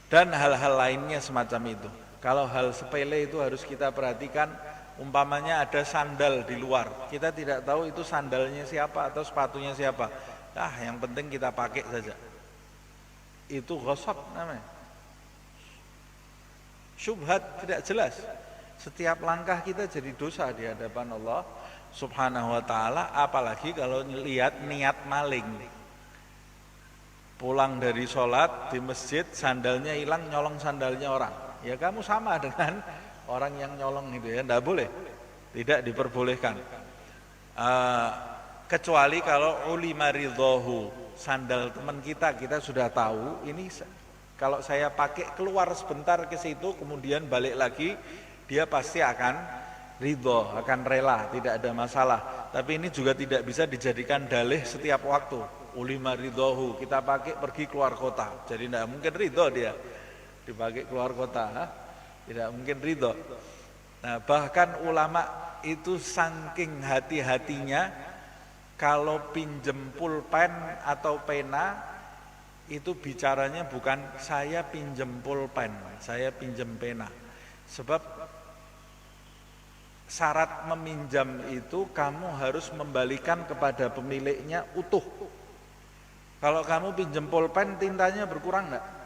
Dan hal-hal lainnya semacam itu. Kalau hal sepele itu harus kita perhatikan. Umpamanya ada sandal di luar, kita tidak tahu itu sandalnya siapa atau sepatunya siapa. Yang penting kita pakai saja. Itu ghasab namanya. Syubhat, tidak jelas. Setiap langkah kita jadi dosa di hadapan Allah Subhanahu wa taala, apalagi kalau lihat niat maling. Pulang dari sholat di masjid, sandalnya hilang, nyolong sandalnya orang. Ya kamu sama dengan orang yang nyolong itu ya, tidak boleh, tidak diperbolehkan. Kecuali kalau ulima ridhohu, sandal teman kita sudah tahu, ini kalau saya pakai keluar sebentar ke situ, kemudian balik lagi, dia pasti akan ridho, akan rela, tidak ada masalah. Tapi ini juga tidak bisa dijadikan dalih setiap waktu. Ulima ridhohu, kita pakai pergi keluar kota, jadi tidak mungkin ridho dia dipakai keluar kota. Tidak mungkin ridho. Nah, bahkan ulama itu saking hati-hatinya kalau pinjem pulpen atau pena itu bicaranya bukan saya pinjem pulpen, saya pinjem pena. Sebab syarat meminjam itu kamu harus membalikan kepada pemiliknya utuh. Kalau kamu pinjem pulpen, tintanya berkurang enggak?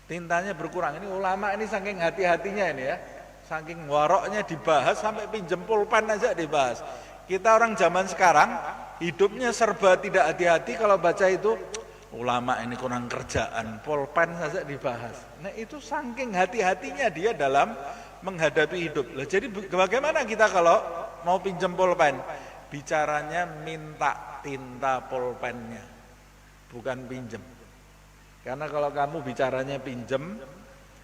Tintanya berkurang. Ini ulama ini saking hati-hatinya ini ya, saking waroknya dibahas sampai pinjem pulpen aja dibahas. Kita orang zaman sekarang hidupnya serba tidak hati-hati, kalau baca itu ulama ini kurang kerjaan, pulpen saja dibahas. Nah itu saking hati-hatinya dia dalam menghadapi hidup. Lah jadi bagaimana kita kalau mau pinjem pulpen? Bicaranya minta tinta pulpennya, bukan pinjem. Karena kalau kamu bicaranya pinjem,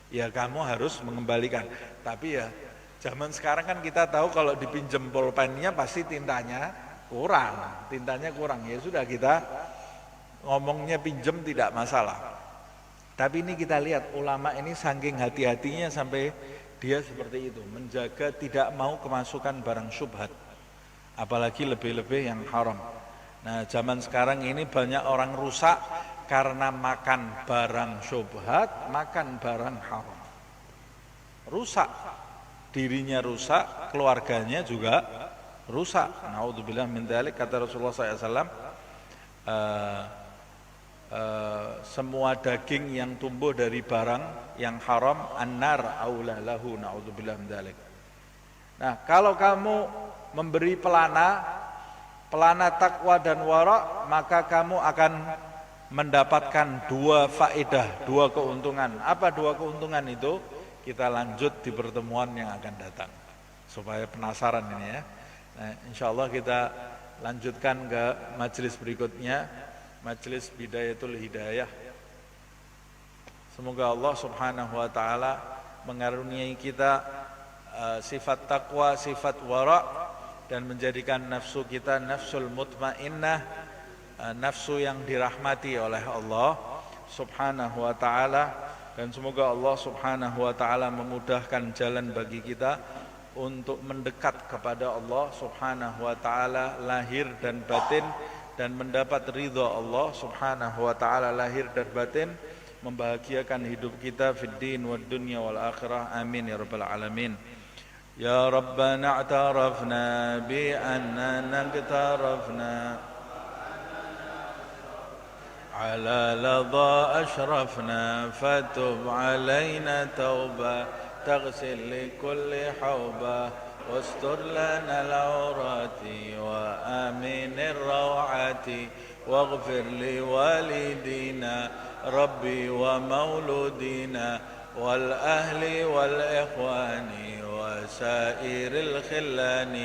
ya kamu harus mengembalikan. Tapi ya zaman sekarang kan kita tahu kalau dipinjem pulpennya pasti tintanya kurang. Ya sudah, kita ngomongnya pinjem tidak masalah. Tapi ini kita lihat ulama ini saking hati-hatinya sampai dia seperti itu, menjaga tidak mau kemasukan barang syubhat, apalagi lebih-lebih yang haram. Nah zaman sekarang ini banyak orang rusak karena makan barang syubhat, makan barang haram. Rusak, dirinya rusak, keluarganya juga rusak. Naudzubillah min dzalik, kata Rasulullah SAW, semua daging yang tumbuh dari barang yang haram, annar aula lahu, naudzubillah min dzalik. Nah, kalau kamu memberi pelana pelana takwa dan wara, maka kamu akan mendapatkan dua faedah, dua keuntungan. Apa dua keuntungan itu? Kita lanjut di pertemuan yang akan datang, supaya penasaran ini ya. Nah, insyaallah kita lanjutkan ke majelis berikutnya, majelis Bidayatul Hidayah. Semoga Allah Subhanahu wa taala mengaruniai kita sifat takwa, sifat wara, dan menjadikan nafsu kita nafsul mutmainnah, nafsu yang dirahmati oleh Allah Subhanahu wa taala. Dan semoga Allah Subhanahu wa taala memudahkan jalan bagi kita untuk mendekat kepada Allah Subhanahu wa taala lahir dan batin, dan mendapat ridha Allah Subhanahu wa taala lahir dan batin, membahagiakan hidup kita fid din wad dunya wal akhirah. Amin ya rabbal alamin. Ya Rabbana a'tarafna bi annana iktarafna على لظى أشرفنا فتب علينا توبة تغسل لكل حوبة واستر لنا العورات وآمن الروعات واغفر لوالدينا ربي ومولودينا والأهل والإخوان وسائر الخلان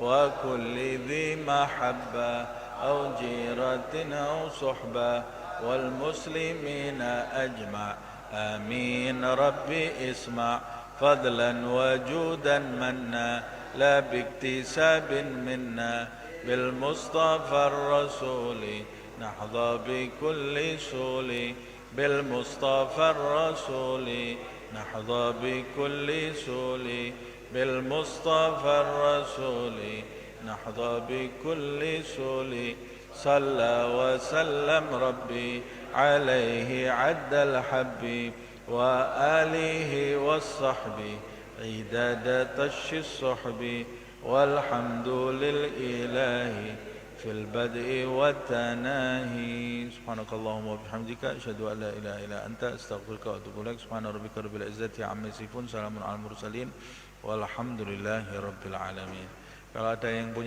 وكل ذي محبة أو جيرة أو صحبة والمسلمين أجمع آمين. ربي اسمع فضلا وجودا منا لا باكتساب منا بالمصطفى الرسول نحظى بكل سول بالمصطفى الرسول نحظى بكل سول بالمصطفى الرسول نحظى بكل سول صلى وسلم ربي عليه عد الحب وآله والصحب عداد طش الصحب والحمد للإله في البدء والتناهي. سبحانك اللهم وبحمدك أشهد أن لا إله إلا أنت أستغفرك وأتوب إليك. سبحان ربك رب العزة عما يصفون سلام على المرسلين والحمد لله رب العالمين. Kalau ada yang punya